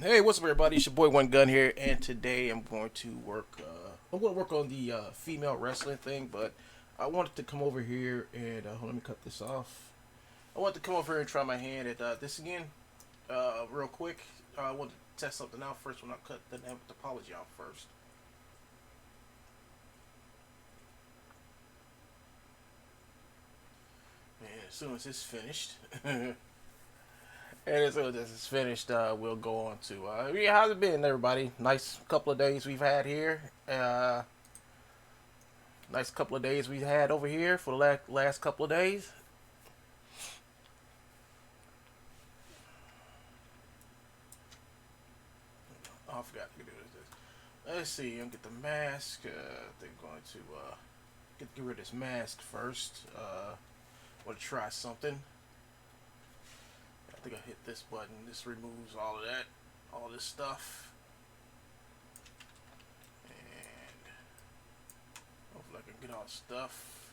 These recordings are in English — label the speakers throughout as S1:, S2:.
S1: Hey, what's up, everybody? It's your boy One Gun here, and today I'm going to work. I'm going to work on the female wrestling thing, but I wanted to come over here and let me cut this off. I wanted to come over here and try my hand at this again, real quick. I want to test something out first when I cut the topology out first. And as soon as it's finished. And as soon as this is finished, we'll go on to how's it been, everybody? Nice couple of days we've had here. Nice couple of days we had over here for the last couple of days. Oh, I forgot to do this. Let's see. I'm gonna get the mask. They're going to get rid of this mask first. Want to try something. I think I hit this button. This removes all of that, all this stuff, and hopefully I can get all the stuff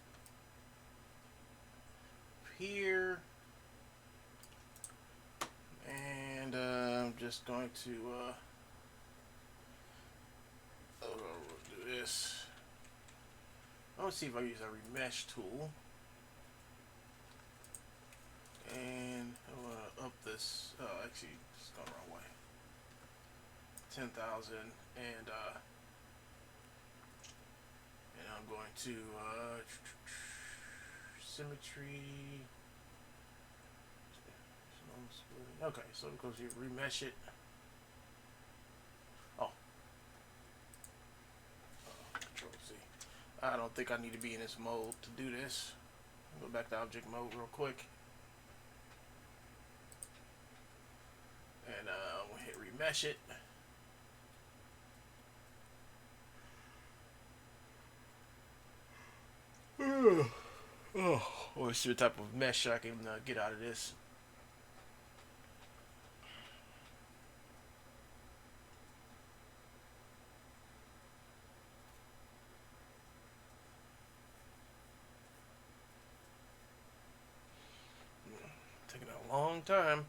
S1: here. And I'm just going to do this. I want to see if I use a remesh tool. And I want to up this. Actually, it's going the wrong way. 10,000, and I'm going to symmetry. Okay, so because you remesh it. Oh, Control C. I don't think I need to be in this mode to do this. I'll go back to object mode real quick. And we'll hit remesh it. Let's see what type of mesh I can get out of this. Taking a long time.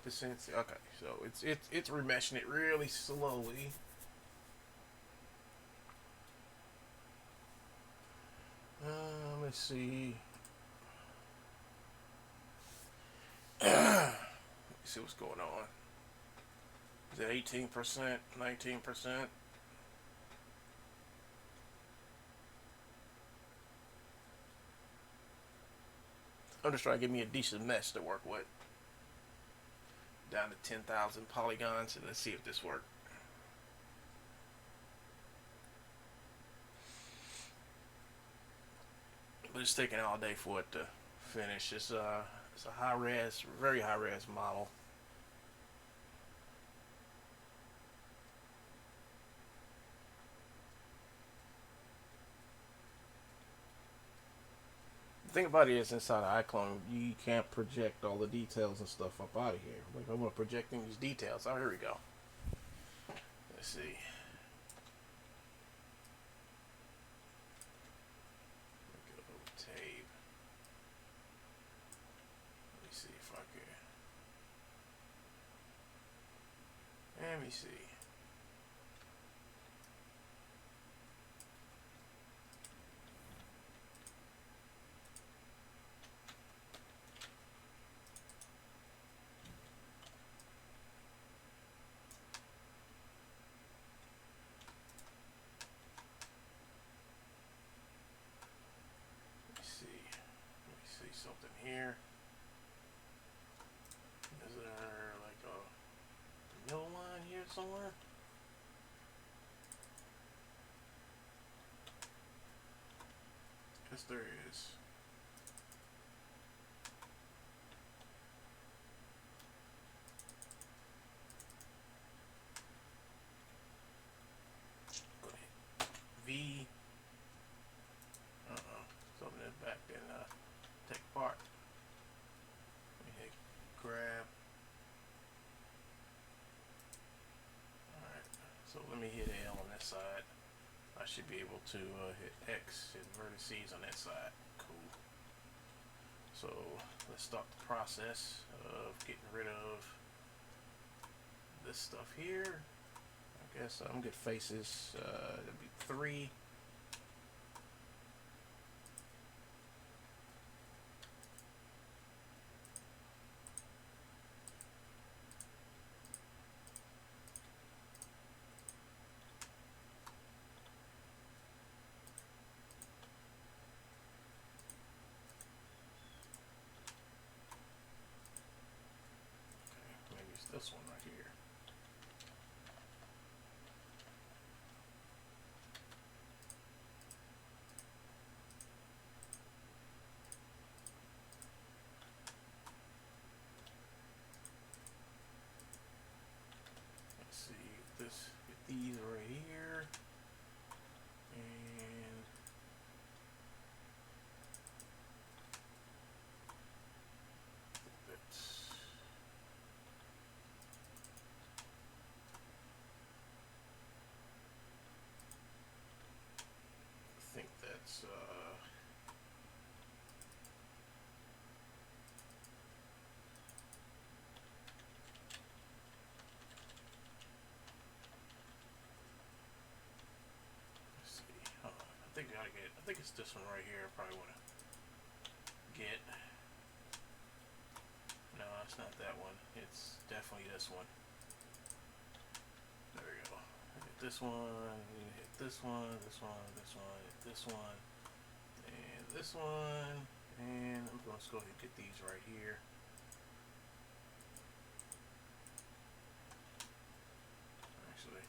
S1: Okay, so it's remeshing it really slowly. Let's see. Let's see what's going on. Is it 18%, 19%? I'm just trying to give me a decent mesh to work with. Down to 10,000 polygons, and let's see if this works. But it's taking all day for it to finish. It's a high res, very high res model. The thing about it is, inside of iClone, you can't project all the details and stuff up out of here. Like, I'm going to project these details. Oh, here we go. Let's see. Tape. Let me see if I can. Let me see. Something here. Is there like a middle line here somewhere? Yes, there is. I should be able to hit X and vertices on that side. Cool. So let's start the process of getting rid of this stuff here. I guess I'm good faces. That'd be 3. This one right here. Let's see, get these right here, and that's. I think that's let's see. I think I gotta get. I think it's this one right here. I probably want to get. No, it's not that one. It's definitely this one. There we go. Hit this one. Hit this one. This one. This one. Hit this one. And this one. And I'm going to go ahead and get these right here. Actually.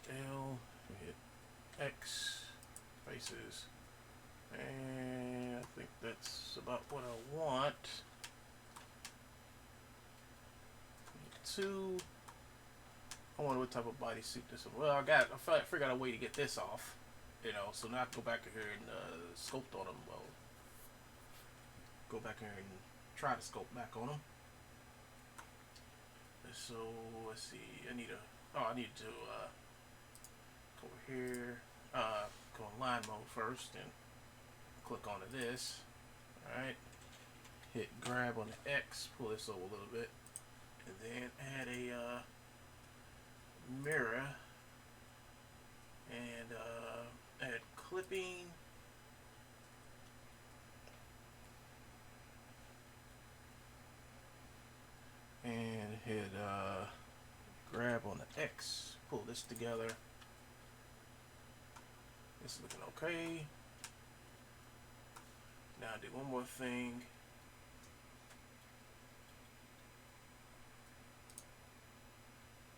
S1: L, hit X, faces, and I think that's about what I want. 2. I wonder what type of bodysuit this is. Well, I figured out a way to get this off, you know, so now I can go back here and sculpt on them. Well, go back here and try to sculpt back on them. So, let's see, I need to go over here, go in line mode first and click onto this. Alright, hit grab on the X, pull this over a little bit, and then add a mirror and add clipping. And hit grab on the X, pull this together. This is looking okay. Now I do one more thing.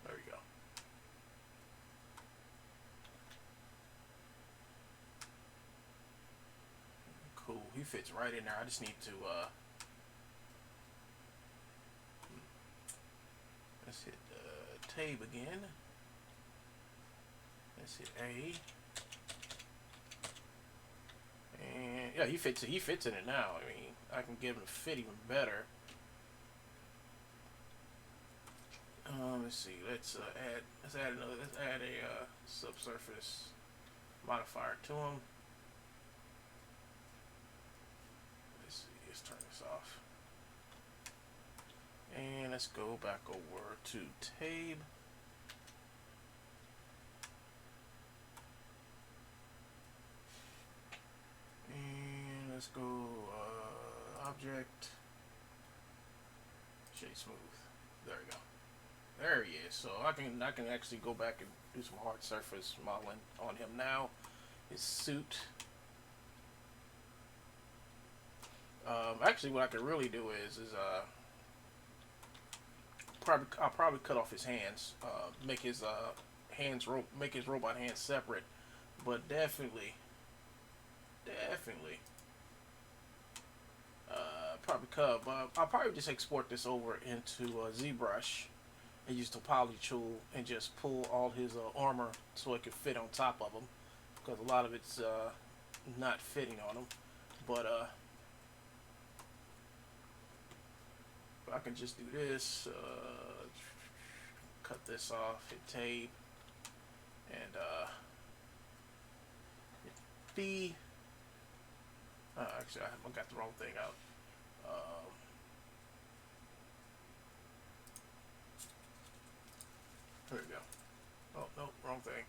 S1: There we go. Cool, he fits right in there. I just need to let's hit tab again. Let's hit A. And yeah, he fits in it now. I mean, I can get him to fit even better. Let's see. Let's add a subsurface modifier to him. Let's see. Let's turn this off. And let's go back over to tab. And let's go object shade smooth. There we go. There he is. So I can actually go back and do some hard surface modeling on him now. His suit. Actually, what I could really do is I'll probably cut off his hands, make his make his robot hands separate, but definitely probably could, but I'll probably just export this over into ZBrush and use the poly tool and just pull all his armor so it can fit on top of him, because a lot of it's not fitting on him. But I can just do this, cut this off, hit tape, and hit B. Actually, I got the wrong thing out. There we go. Oh, no, wrong thing.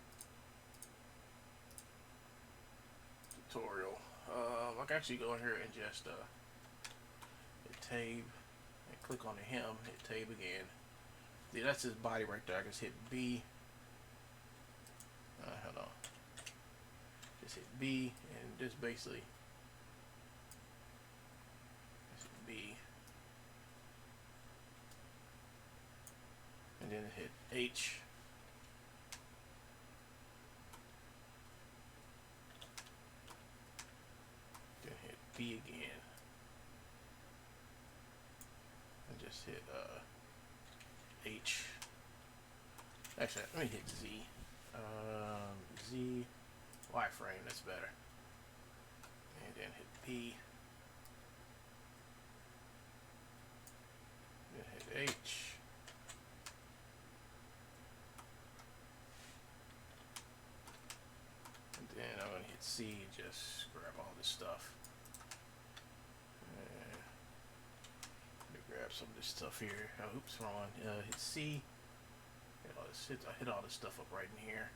S1: Tutorial. I can actually go in here and just hit tab and click on the hem, hit tab again. Yeah, that's his body right there. I can just hit B. Hold on. Just hit B and just basically just hit B. And then hit H. Then hit B again. And just hit H. Actually, let me hit Z. Z wireframe, that's better. And then hit P. Then hit H. And then I'm gonna hit C, just grab all this stuff. Let me grab some of this stuff here. Oh, oops, wrong one. Hit C. I hit all this stuff up right in here.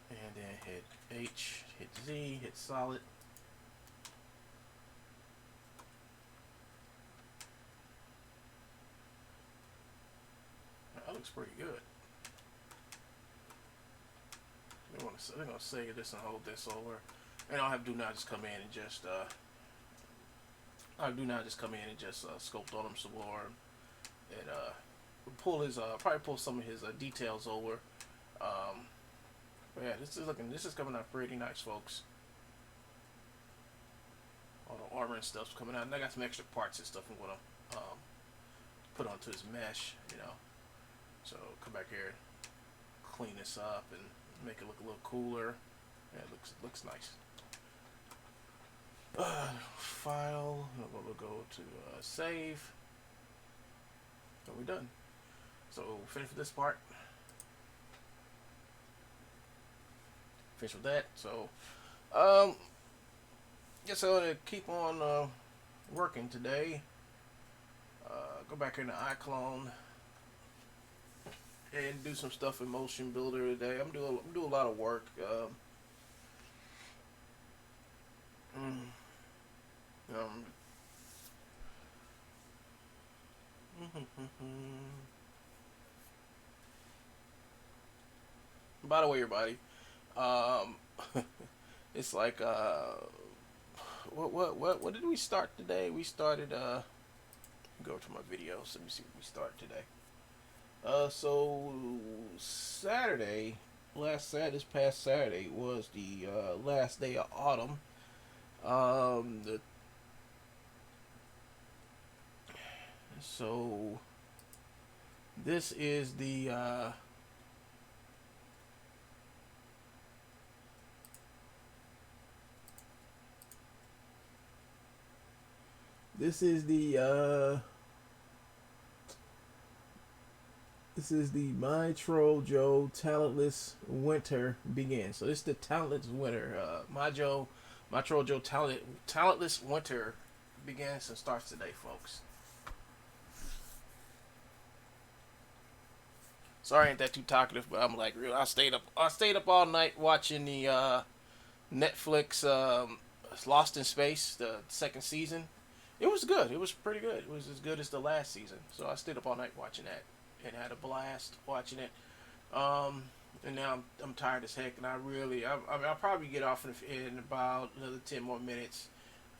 S1: And then hit H, hit Z, hit solid. That looks pretty good. They're gonna save this and hold this over. And I'll have do not just come in and just sculpt on him some more and pull his probably pull some of his details over. But yeah, this is coming out pretty nice, folks. All the armor and stuff's coming out, and I got some extra parts and stuff I'm gonna put onto his mesh, you know. So come back here, clean this up, and make it look a little cooler. Yeah, it looks nice. File. We'll go to save. And we're done. So finish with this part. Finish with that. So guess I'm gonna keep on working today. Go back into iClone and do some stuff in Motion Builder today. I'm doing a lot of work. By the way, everybody, it's like what did we start today? We started go to my videos. Let me see what we started today. So Saturday, this past Saturday was the last day of autumn. So this is the My Troll Joe Talentless Winter begins. So this is the Talentless Winter. My Troll Joe Talentless Winter begins and starts today, folks. Sorry, ain't that too talkative, but I'm like, real. I stayed up all night watching the Netflix Lost in Space, the second season. It was good. It was pretty good. It was as good as the last season. So I stayed up all night watching that and had a blast watching it. And now I'm tired as heck, and I'll probably get off in about another 10 more minutes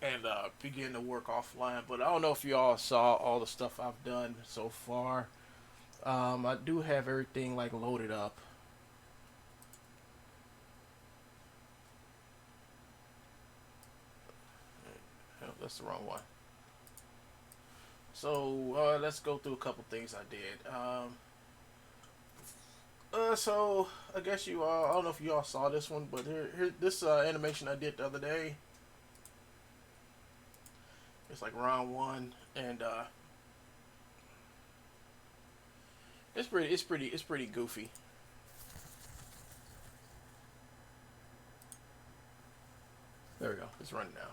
S1: and begin to work offline. But I don't know if you all saw all the stuff I've done so far. I do have everything like loaded up. that's the wrong one. So let's go through a couple things I did. So I guess you all, I don't know if you all saw this one, but here this animation I did the other day. It's like round one, and it's pretty goofy. There we go. It's running now.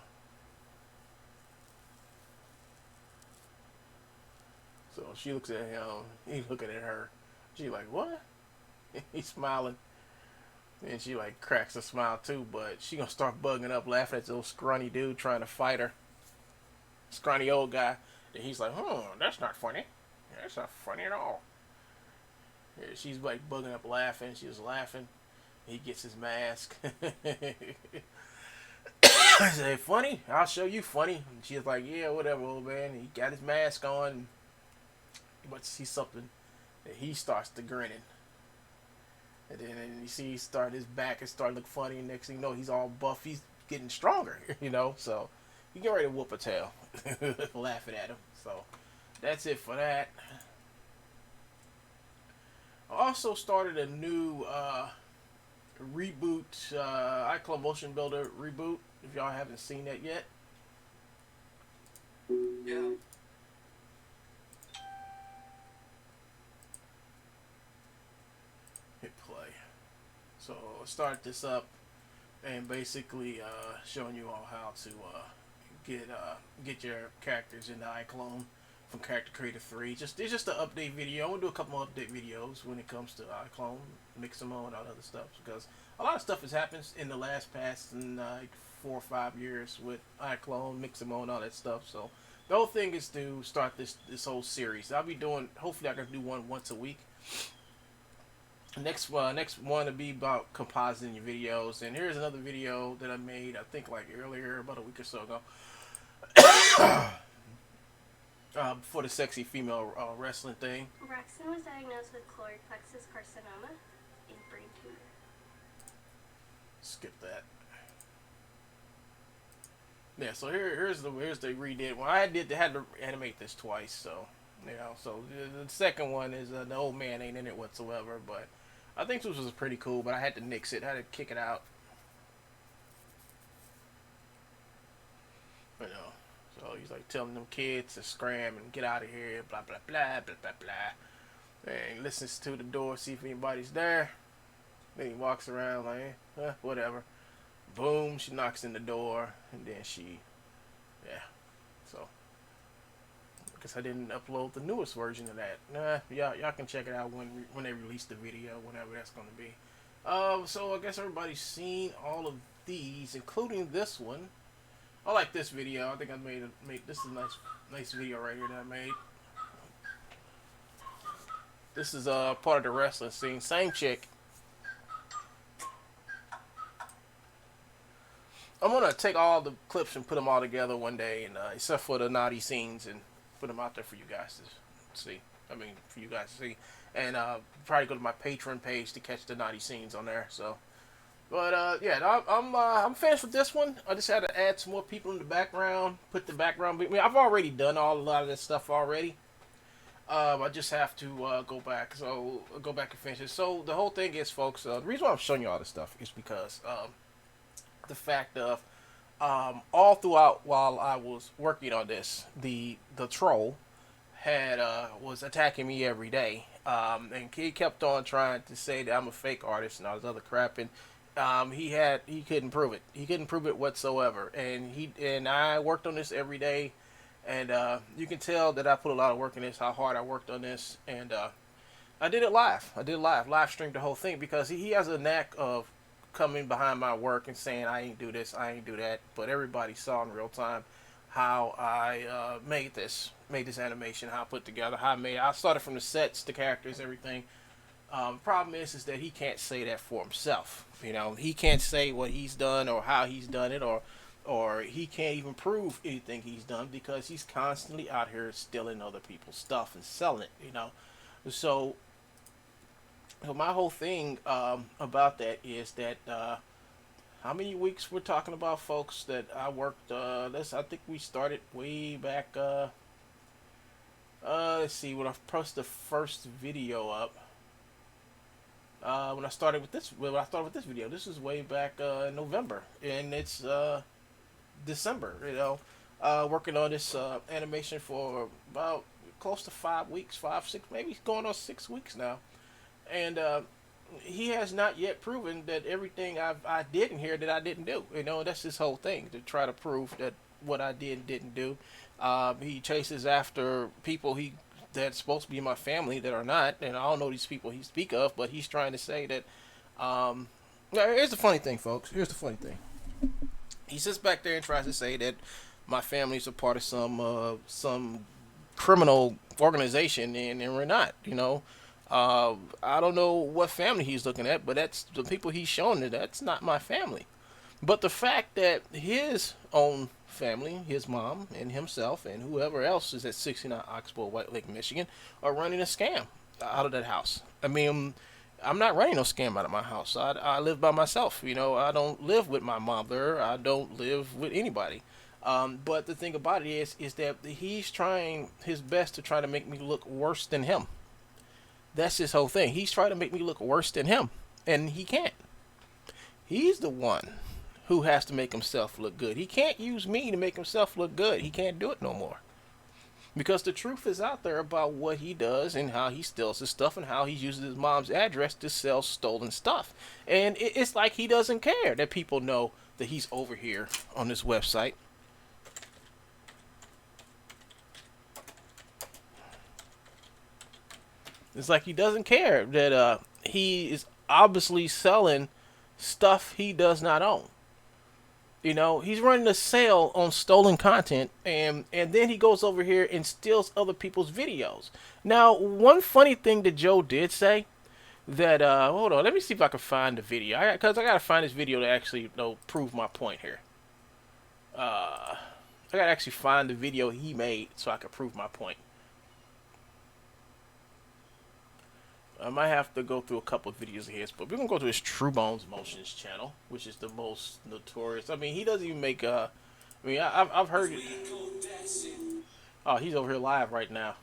S1: So she looks at him. He's looking at her. She like, what? He's smiling. And she like cracks a smile too, but she gonna start bugging up, laughing at this old scrawny dude trying to fight her. Scrawny old guy. And he's like, that's not funny. That's not funny at all. Yeah, she's like bugging up laughing. She was laughing. He gets his mask. I say, funny? I'll show you funny. And she's like, yeah, whatever, old man. He got his mask on. He wants to see something. And he starts to grinning. And then you see his back and start looking funny. And next thing you know, he's all buff. He's getting stronger, So you get ready to whoop a tail, laughing at him. So that's it for that. I also started a new reboot, iClone Motion Builder reboot. If y'all haven't seen that yet.
S2: Yeah.
S1: Hit play. So I start this up and basically showing you all how to get your characters into iClone from Character Creator 3. It's just an update video. I'm gonna do a couple more update videos when it comes to iClone, Mixamo, and all that other stuff, because a lot of stuff has happened in the past like 4 or 5 years with iClone, Mixamo, and all that stuff. So the whole thing is to start this whole series. I'll be doing. Hopefully, I can do one once a week. Next one to be about compositing your videos. And here's another video that I made, I think like earlier, about a week or so ago. For the sexy female wrestling thing.
S3: Braxton was diagnosed with choroid plexus carcinoma, a brain tumor.
S1: Skip that. Yeah, so here's the redid. Well, I had to animate this twice, so So the second one is the old man ain't in it whatsoever, but I think this was pretty cool. But I had to nix it. I had to kick it out. So he's like telling them kids to scram and get out of here, blah blah blah blah blah blah. And he listens to the door, see if anybody's there. Then he walks around like, whatever. Boom, she knocks in the door, and then so I guess I didn't upload the newest version of that. Y'all can check it out when they release the video, whenever that's gonna be. So I guess everybody's seen all of these, including this one. I like this video. I think I made this is a nice video right here that I made. This is part of the wrestling scene. Same chick. I'm gonna take all the clips and put them all together one day, and except for the naughty scenes, and put them out there for you guys to see. For you guys to see, and probably go to my Patreon page to catch the naughty scenes on there. So. But yeah, I'm finished with this one. I just had to add some more people in the background, put the background. I've already done a lot of this stuff already. I just have to go back and finish it. So the whole thing is, folks, the reason why I'm showing you all this stuff is because the fact of all throughout while I was working on this, the troll was attacking me every day, and he kept on trying to say that I'm a fake artist and all this other crap, and he couldn't prove it. He couldn't prove it whatsoever. And I worked on this every day, and you can tell that I put a lot of work in this, how hard I worked on this, and I did it live. Live streamed the whole thing, because he has a knack of coming behind my work and saying I ain't do this, I ain't do that. But everybody saw in real time how I made this animation, how I put together, I started from the sets, the characters, everything. Problem is that he can't say that for himself. He can't say what he's done or how he's done it, or he can't even prove anything he's done, because he's constantly out here stealing other people's stuff and selling it. So my whole thing about that is that how many weeks we're talking about, folks, that I worked. I think we started way back. Let's see, when I posted the first video up. When I started with this, video, this is way back in November, and it's December. Working on this animation for about close to 5 weeks, 5, 6, maybe going on 6 weeks now, and he has not yet proven that everything I did in here that I didn't do. That's his whole thing, to try to prove that what I did and didn't do. He chases after people that's supposed to be my family that are not, and I don't know these people he speak of, but he's trying to say that. Here's the funny thing, folks. Here's the funny thing. He sits back there and tries to say that my family's a part of some criminal organization, and we're not. I don't know what family he's looking at, but that's the people he's showing that that's not my family. But the fact that his own family, his mom and himself and whoever else is at 69 Oxbow, White Lake, Michigan, are running a scam out of that house. I mean, I'm not running no scam out of my house. I live by myself. I don't live with my mother. I don't live with anybody. But the thing about it is that he's trying his best to try to make me look worse than him. That's his whole thing. He's trying to make me look worse than him, and he can't. He's the one who has to make himself look good. He can't use me to make himself look good. He can't do it no more. Because the truth is out there about what he does and how he steals his stuff and how he uses his mom's address to sell stolen stuff. And it's like he doesn't care that people know that he's over here on this website. It's like he doesn't care that he is obviously selling stuff he does not own. He's running a sale on stolen content, and then he goes over here and steals other people's videos. Now, one funny thing that Joe did say, that, hold on, let me see if I can find the video. Because I got to find this video to actually prove my point here. I got to actually find the video he made so I can prove my point. I might have to go through a couple of videos of his, but we're going to go to his True Bones Motions channel, which is the most notorious. I mean, he doesn't even make, I've heard it. Oh, he's over here live right now.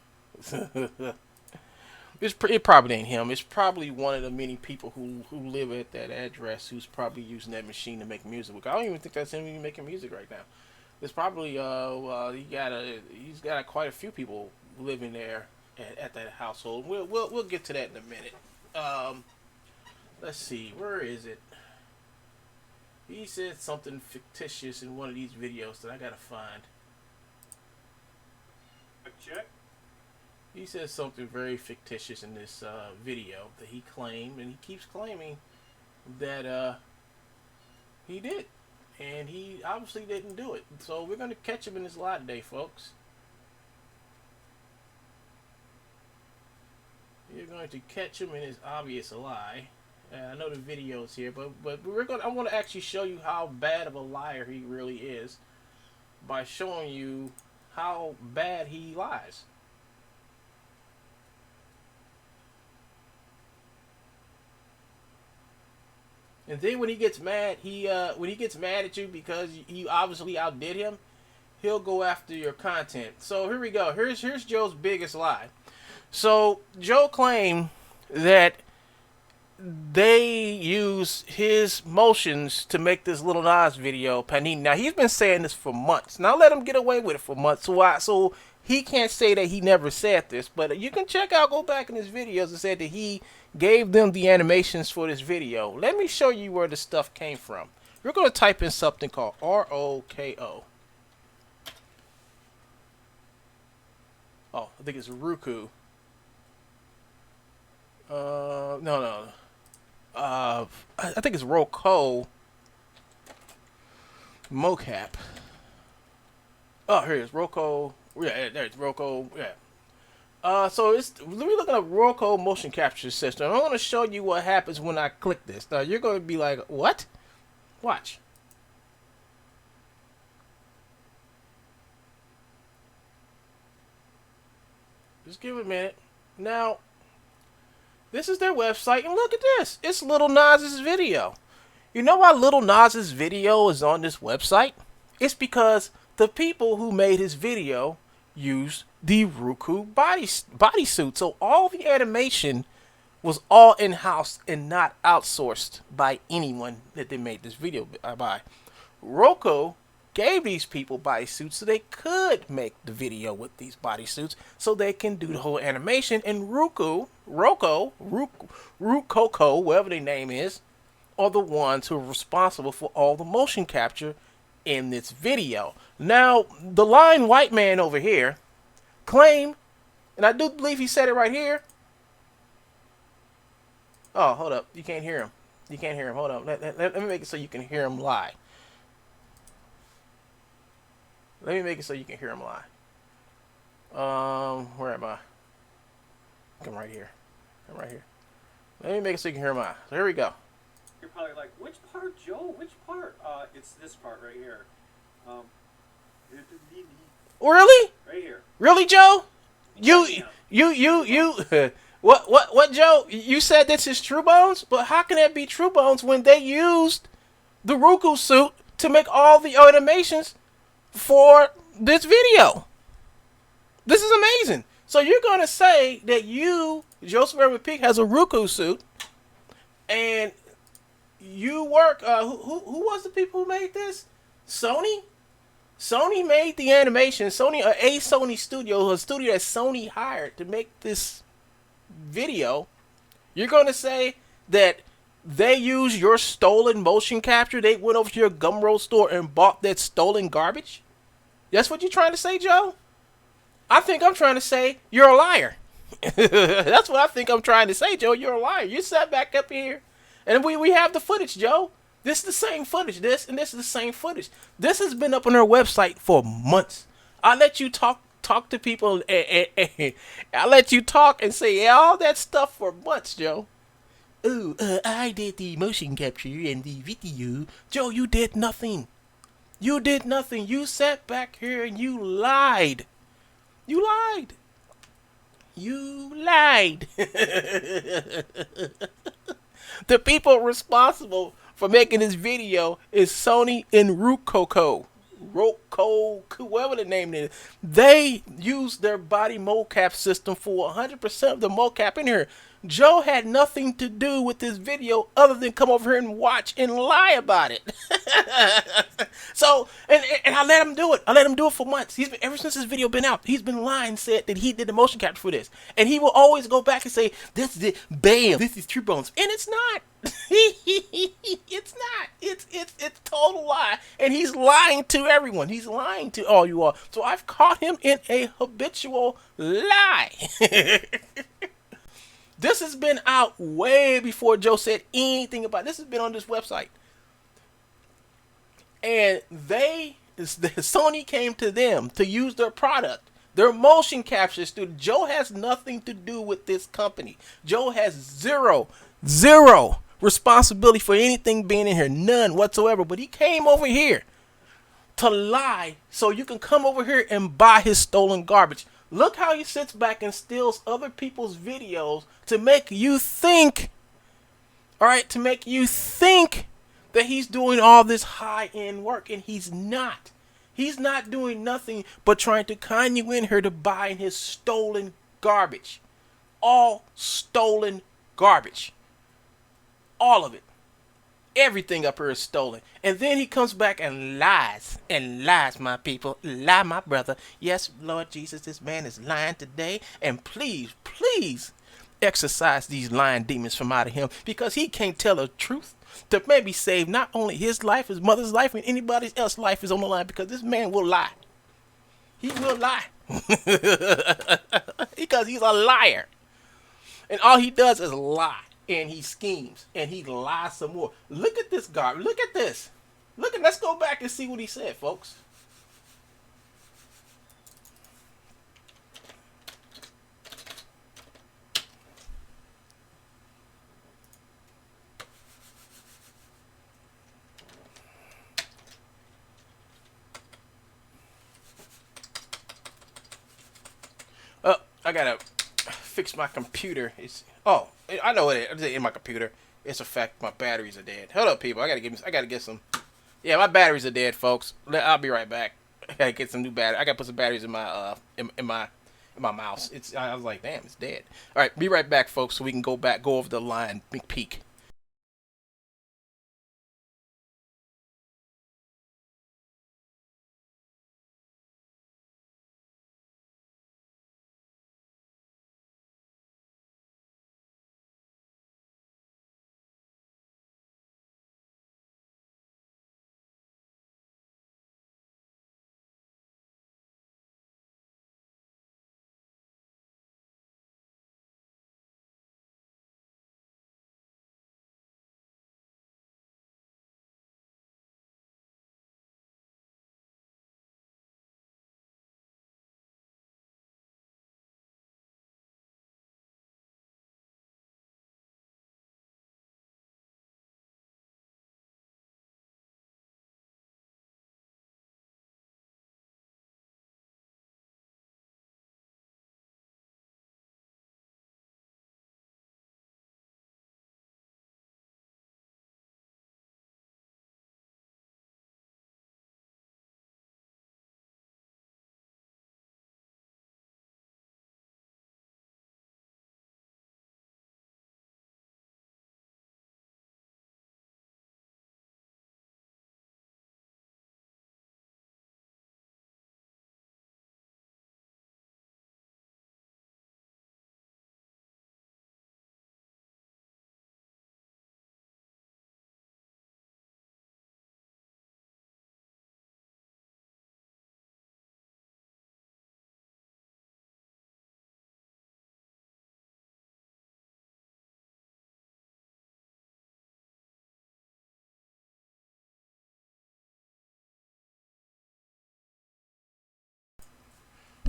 S1: It probably ain't him. It's probably one of the many people who live at that address who's probably using that machine to make music. I don't even think that's him even making music right now. It's probably, he's got quite a few people living there at that household. We'll get to that in a minute. Let's see, where is it? He said something fictitious in one of these videos that I gotta find.
S2: Check.
S1: He says something very fictitious in this video that he claimed, and he keeps claiming that he did, and he obviously didn't do it. So we're gonna catch him in his lie today, folks. You're going to catch him in his obvious lie. I know the video's here, but I want to actually show you how bad of a liar he really is by showing you how bad he lies. And then when he gets mad, when he gets mad at you because you obviously outdid him, he'll go after your content. So here we go. Here's Joe's biggest lie. So Joe claimed that they use his motions to make this Little Nas video, Panini. Now he's been saying this for months. Now let him get away with it for months. So he can't say that he never said this. But you can go back in his videos and said that he gave them the animations for this video. Let me show you where the stuff came from. We're going to type in something called ROKO. Oh, I think it's Roku. No. I think it's Roku mocap. Oh, here it is. Roku. Yeah, there it's Roku. Yeah. So let me look at a Roku motion capture system. I'm going to show you what happens when I click this. Now you're going to be like, what? Watch. Just give it a minute. Now, this is their website, and look at this. It's Little Nas's video. You know why Little Nas's video is on this website? It's because the people who made his video used the Roku bodysuit. So all the animation was all in-house and not outsourced by anyone that they made this video by. Roku gave these people bodysuits so they could make the video with these bodysuits so they can do the whole animation. And Rukoko, whatever their name is, are the ones who are responsible for all the motion capture in this video. Now, the lying white man over here claimed, and I do believe he said it right here. Oh, hold up. You can't hear him. You can't hear him. Hold up. Let me make it so you can hear him lie. Let me make it so you can hear him lie. Where am I? Come right here. Come right here. Let me make it so you can hear him lie. So here we go.
S2: You're probably like, which part, Joe? Which part? It's this part right here.
S1: Really?
S2: Right here.
S1: Really, Joe? You. What, Joe? You said this is True Bones, but how can that be True Bones when they used the Roku suit to make all the animations for this video? This is amazing. So you're going to say that Joseph Irvin Peake, has a Roku suit, and you work, who was the people who made this? Sony? Sony made the animation. Sony, a Sony studio, a studio that Sony hired to make this video. You're going to say that they used your stolen motion capture? They went over to your Gumroad store and bought that stolen garbage? That's what you're trying to say, Joe? I think I'm trying to say you're a liar. That's what I think I'm trying to say, Joe. You're a liar. You sat back up here, and we have the footage, Joe. This is the same footage. This is the same footage. This has been up on our website for months. I let you talk to people, and I let you talk and say all that stuff for months, Joe. Oh, I did the motion capture and the video. Joe, you did nothing. You did nothing. You sat back here and you lied. You lied. You lied. The people responsible for making this video is Sony and Rukoko, whatever the name is. They used their body mocap system for 100% of the mocap in here. Joe had nothing to do with this video other than come over here and watch and lie about it. So, and I let him do it. I let him do it for months. He's been, ever since this video been out, he's been lying, said that he did the motion capture for this. And he will always go back and say, this is it, bam, this is True Bones. And it's not. It's not. It's total lie. And he's lying to everyone. He's lying to all you all. So I've caught him in a habitual lie. This has been out way before Joe said anything about it. This has been on this website. And Sony came to them to use their product, their motion capture studio. Joe has nothing to do with this company. Joe has zero responsibility for anything being in here. None whatsoever. But he came over here to lie so you can come over here and buy his stolen garbage. Look how he sits back and steals other people's videos to make you think, all right, to make you think that he's doing all this high-end work, and he's not. He's not doing nothing but trying to con you in here to buy his stolen garbage. All stolen garbage. All of it. Everything up here is stolen. And then he comes back and lies, my people. Lie, my brother. Yes, Lord Jesus, this man is lying today. And please, please exorcise these lying demons from out of him, because he can't tell the truth to maybe save not only his life, his mother's life, and anybody else's life is on the line, because this man will lie. He will lie. Because he's a liar. And all he does is lie. And he schemes, and he lies some more. Look at this garbage. Look at this. Let's go back and see what he said, folks. I gotta fix my computer. I know it is in my computer. It's a fact. My batteries are dead. Hold up, people. I gotta get some. Yeah, my batteries are dead, folks. I'll be right back. I gotta get some new batteries. I gotta put some batteries in my in my mouse. I was like, damn, it's dead. All right, be right back, folks, so we can go over the line, peek.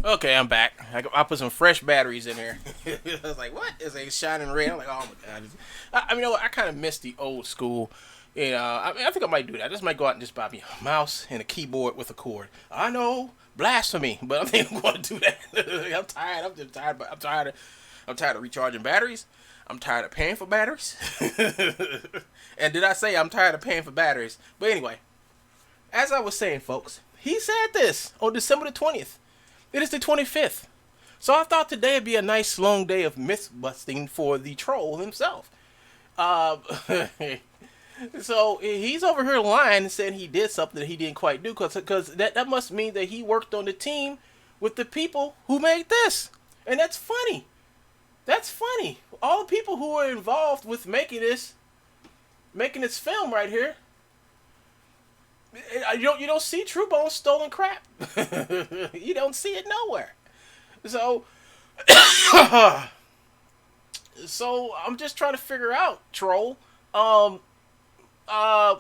S1: Okay, I'm back. I put some fresh batteries in here. I was like, what? It's like shining red. I'm like, oh my god. I mean, you know what? I kind of miss the old school. You know, I mean, I think I might do that. I just might go out and just buy me a mouse and a keyboard with a cord. I know, blasphemy, but I think I'm going to do that. I'm tired. I'm just tired. But I'm tired of recharging batteries. I'm tired of paying for batteries. And did I say I'm tired of paying for batteries? But anyway, as I was saying, folks, he said this on December the 20th. It is the 25th. So I thought today would be a nice long day of myth busting for the troll himself. So he's over here lying and saying he did something that he didn't quite do, because that must mean that he worked on the team with the people who made this. And that's funny. That's funny. All the people who were involved with making this film right here. You don't see True Bones stolen crap. You don't see it nowhere. So so I'm just trying to figure out, troll. I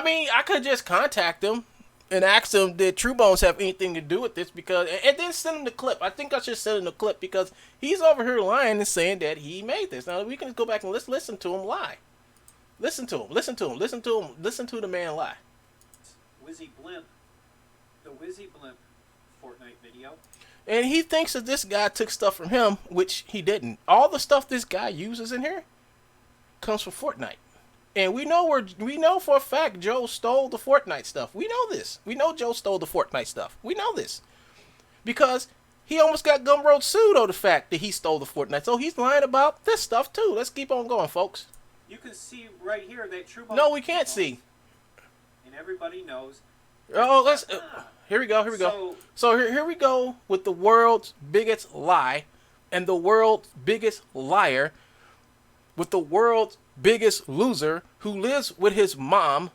S1: mean, I could just contact them and ask them, did True Bones have anything to do with this? Because, and then send him the clip. I think I should send him the clip because he's over here lying and saying that he made this. Now we can go back and let's listen to him lie. Listen to the man lie.
S2: Wizzy Blimp, the Wizzy Blimp Fortnite video.
S1: And he thinks that this guy took stuff from him, which he didn't. All the stuff this guy uses in here comes from Fortnite. And we know for a fact Joe stole the Fortnite stuff. We know this. We know Joe stole the Fortnite stuff. We know this. Because he almost got Gumroad sued over the fact that he stole the Fortnite. So he's lying about this stuff too. Let's keep on going, folks.
S2: You can see right here that True Bones.
S1: No, we can't see.
S2: And everybody knows.
S1: Oh, let's. Here we go. So here we go with the world's biggest lie, and the world's biggest liar, with the world's biggest loser who lives with his mom,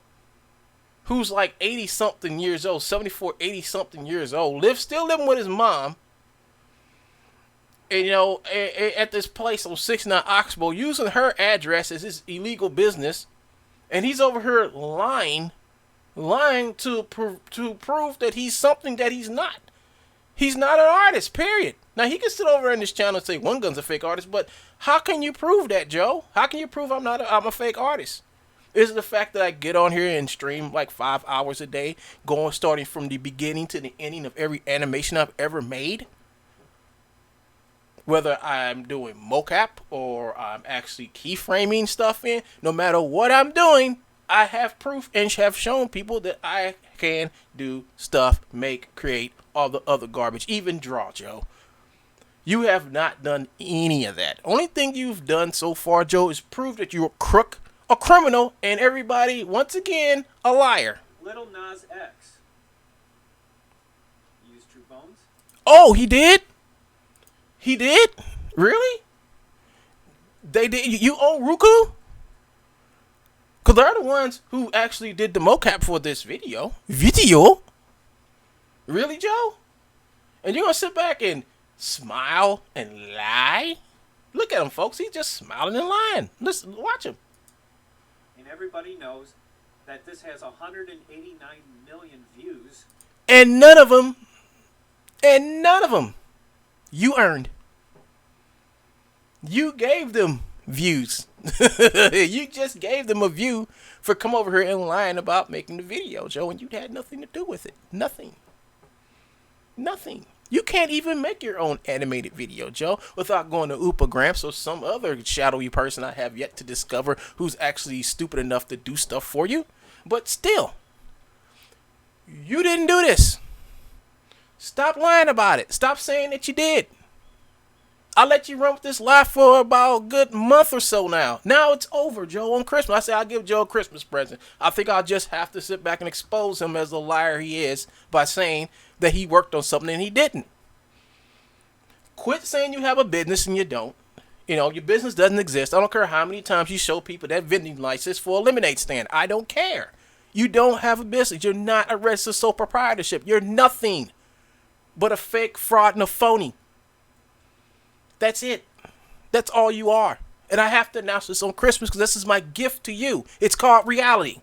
S1: who's like 80-something years old, 74, 80-something years old, still living with his mom. And, you know, at this place on 69 Oxbow, using her address as his illegal business, and he's over here lying to prove that he's something that he's not. He's not an artist, period. Now, he can sit over in this channel and say One Gun's a fake artist, but how can you prove that, Joe? How can you prove I'm a fake artist? Is it the fact that I get on here and stream like 5 hours a day, starting from the beginning to the ending of every animation I've ever made? Whether I'm doing mocap or I'm actually keyframing stuff in, no matter what I'm doing, I have proof and have shown people that I can do stuff, make, create, all the other garbage, even draw, Joe. You have not done any of that. Only thing you've done so far, Joe, is prove that you're a crook, a criminal, and everybody, once again, a liar.
S2: Little Nas X used True Bones.
S1: Oh, he did? He did? Really? They did? You own Roku? Because they're the ones who actually did the mocap for this video. Video? Really, Joe? And you're going to sit back and smile and lie? Look at him, folks. He's just smiling and lying. Listen, watch him.
S2: And everybody knows that this has 189 million views.
S1: And none of them, you earned. You gave them views. You just gave them a view for come over here and lying about making the video, Joe, and you had nothing to do with it. Nothing. You can't even make your own animated video, Joe, without going to Upagrams or some other shadowy person I have yet to discover who's actually stupid enough to do stuff for you. But still, you didn't do this. Stop lying about it. Stop saying that you did. I let you run with this lie for about a good month or so now. Now it's over, Joe, on Christmas. I said I'll give Joe a Christmas present. I think I'll just have to sit back and expose him as the liar he is by saying that he worked on something and he didn't. Quit saying you have a business and you don't. You know, your business doesn't exist. I don't care how many times you show people that vending license for a lemonade stand. I don't care. You don't have a business. You're not a registered sole proprietorship. You're nothing but a fake fraud and a phony. That's it. That's all you are. And I have to announce this on Christmas because this is my gift to you. It's called reality.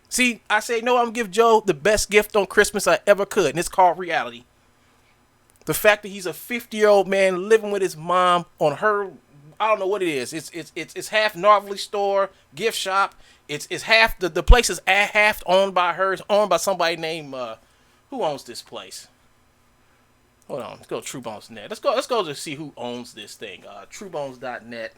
S1: See, I say, no, I'm going to give Joe the best gift on Christmas I ever could. And it's called reality. The fact that he's a 50-year-old man living with his mom on her, I don't know what it is. It's half novelty store, gift shop. It's half, the place is half owned by her. It's owned by somebody named, who owns this place? Hold on, let's go to TrueBones.net. Let's go to see who owns this thing. TrueBones.net.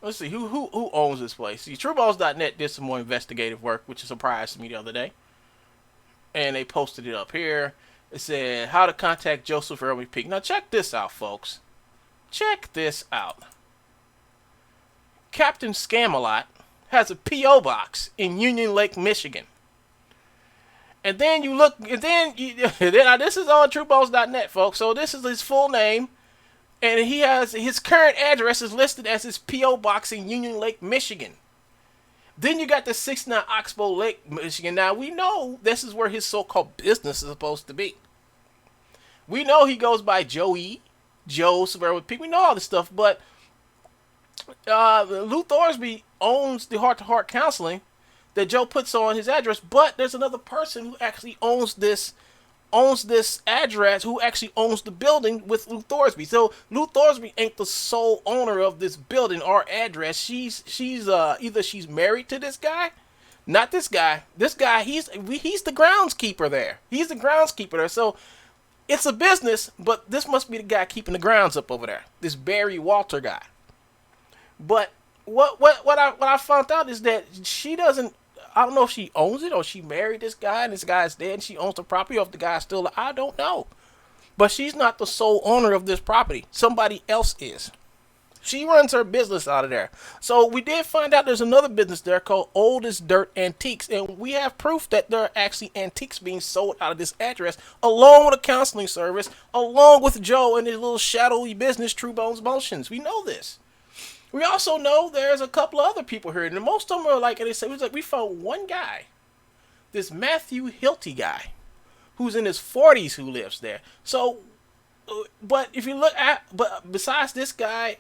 S1: Let's see who owns this place. See, TrueBones.net did some more investigative work, which surprised me the other day, and they posted it up here. It said how to contact Joseph Early Peak. Now check this out, folks. Check this out. Captain Scamalot has a P.O. box in Union Lake, Michigan. And then you look, and then this is on TrueBones.net, folks. So this is his full name, and he has his current address is listed as his P.O. box in Union Lake, Michigan. Then you got the 69 Oxbow Lake, Michigan. Now we know this is where his so-called business is supposed to be. We know he goes by Joe, somewhere with people. We know all this stuff, but Lou Thorsby owns the heart-to-heart counseling that Joe puts on his address, but there's another person who actually owns this address, who actually owns the building with Lou Thorsby. So Lou Thorsby ain't the sole owner of this building or address. She's either she's married to this guy, not this guy. This guy, he's the groundskeeper there. He's the groundskeeper there. So it's a business, but this must be the guy keeping the grounds up over there. This Barry Walter guy. But what I found out is that she doesn't. I don't know if she owns it or she married this guy and this guy's dead and she owns the property, or if the guy's still alive. I don't know. But she's not the sole owner of this property. Somebody else is. She runs her business out of there. So we did find out there's another business there called Oldest Dirt Antiques, and we have proof that there are actually antiques being sold out of this address, along with a counseling service, along with Joe and his little shadowy business, True Bones Motions. We know this. We also know there's a couple of other people here, and most of them are like, and they say, we found one guy, this Matthew Hilty guy, who's in his 40s, who lives there. So, but if you look at, but besides this guy,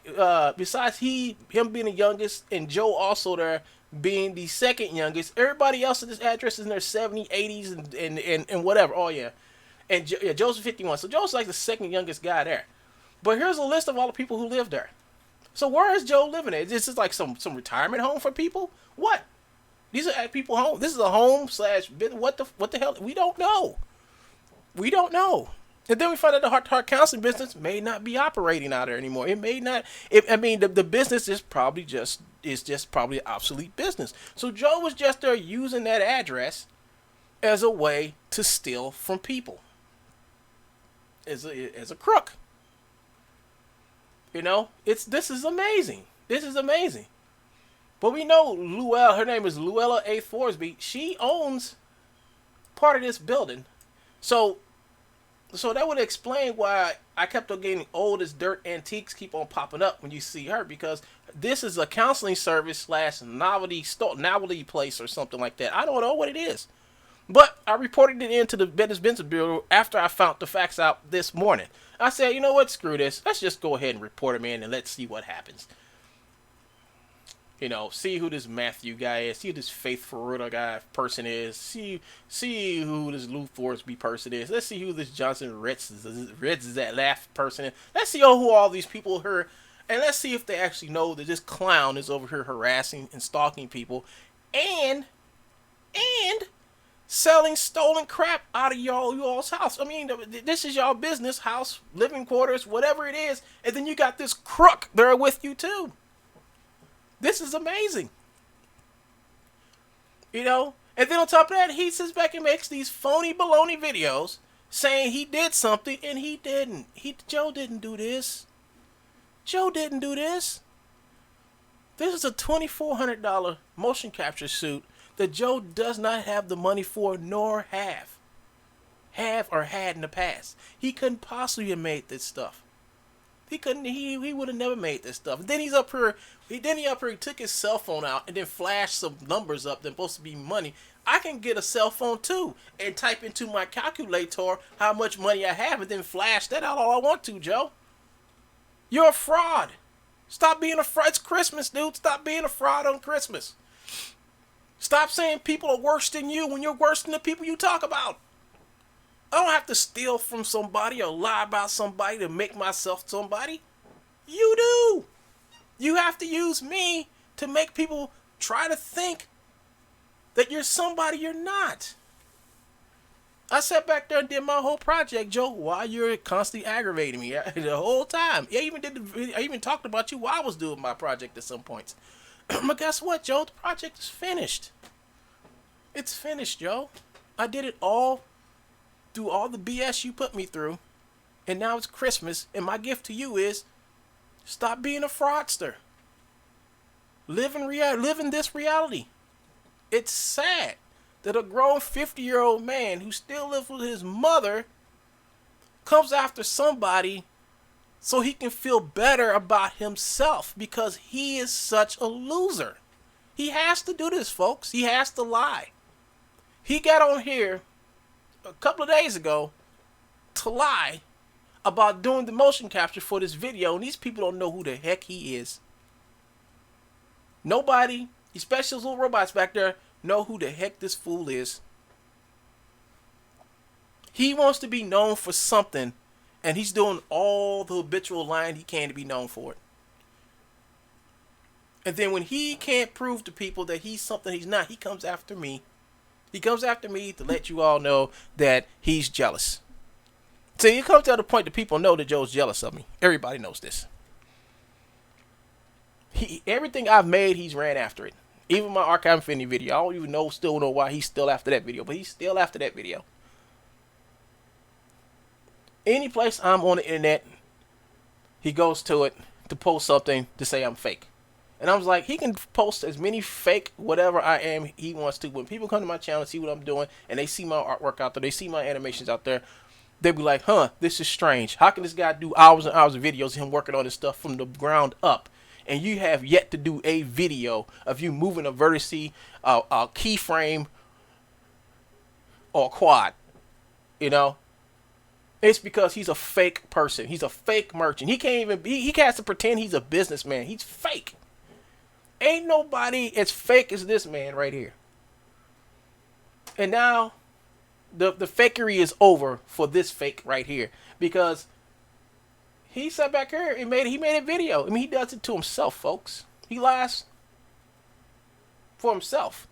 S1: besides him being the youngest, and Joe also there being the second youngest, everybody else at this address is in their 70s, 80s, and whatever. Oh yeah, and Joe's 51, so Joe's like the second youngest guy there. But here's a list of all the people who live there. So where is Joe living at? Is this like some retirement home for people? What? These are people home. This is a home slash what the hell? We don't know. We don't know. And then we find out the heart-to-heart counseling business may not be operating out there anymore. It may not. The business is probably just probably obsolete business. So Joe was just there using that address as a way to steal from people. As a crook. You know, this is amazing. This is amazing. But we know her name is Luella A. Forsby. She owns part of this building. So that would explain why I kept on getting old as dirt antiques keep on popping up when you see her, because this is a counseling service slash novelty place or something like that. I don't know what it is. But I reported it into the Business Bureau after I found the facts out this morning. I said, you know what, screw this. Let's just go ahead and report him in and let's see what happens. You know, see who this Matthew guy is. See who this Faith Faruta person is. See who this Lou Forsby person is. Let's see who this Johnson Ritz is that laugh person is. Let's see who all these people are. And let's see if they actually know that this clown is over here harassing and stalking people. And selling stolen crap out of y'all's house. I mean, this is y'all business, house, living quarters, whatever it is. And then you got this crook there with you too. This is amazing. You know? And then on top of that, he sits back and makes these phony baloney videos saying he did something and he didn't. Joe didn't do this. Joe didn't do this. This is a $2,400 motion capture suit that Joe does not have the money for, nor have or had in the past. He couldn't possibly have made this stuff. He couldn't. He would have never made this stuff. And then he took his cell phone out and then flashed some numbers up that's supposed to be money. I can get a cell phone too and type into my calculator how much money I have and then flash that out all I want to, Joe. You're a fraud. Stop being a fraud. It's Christmas, dude. Stop being a fraud on Christmas. Stop saying people are worse than you when you're worse than the people you talk about. I don't have to steal from somebody or lie about somebody to make myself somebody. You do. You have to use me to make people try to think that you're somebody you're not. I sat back there and did my whole project, Joe, while you're constantly aggravating me the whole time. I even talked about you while I was doing my project at some points. But guess what, Joe? The project is finished. It's finished, Joe. I did it all through all the BS you put me through. And now it's Christmas. And my gift to you is stop being a fraudster. Live in this reality. It's sad that a grown 50-year-old man who still lives with his mother comes after somebody so he can feel better about himself because he is such a loser. He has to do this, folks. He has to lie. He got on here a couple of days ago to lie about doing the motion capture for this video, and these people don't know who the heck he is. Nobody, especially those little robots back there, know who the heck this fool is. He wants to be known for something, and he's doing all the habitual lying he can to be known for it. And then when he can't prove to people that he's something he's not, he comes after me. He comes after me to let you all know that he's jealous. So it comes to the point that people know that Joe's jealous of me. Everybody knows this. Everything I've made, he's ran after it. Even my Archive Infinity video. I don't even still know why he's still after that video. But he's still after that video. Any place I'm on the internet, he goes to it to post something to say I'm fake. And I was like, he can post as many fake whatever I am he wants to. When people come to my channel and see what I'm doing, and they see my artwork out there, they see my animations out there, they'll be like, this is strange. How can this guy do hours and hours of videos of him working on this stuff from the ground up? And you have yet to do a video of you moving a vertice, a keyframe, or a quad. You know? It's because he's a fake person. He's a fake merchant. He has to pretend he's a businessman. He's fake. Ain't nobody as fake as this man right here. And now the fakery is over for this fake right here, because he sat back here and he made a video. I mean, he does it to himself, folks. He lies for himself.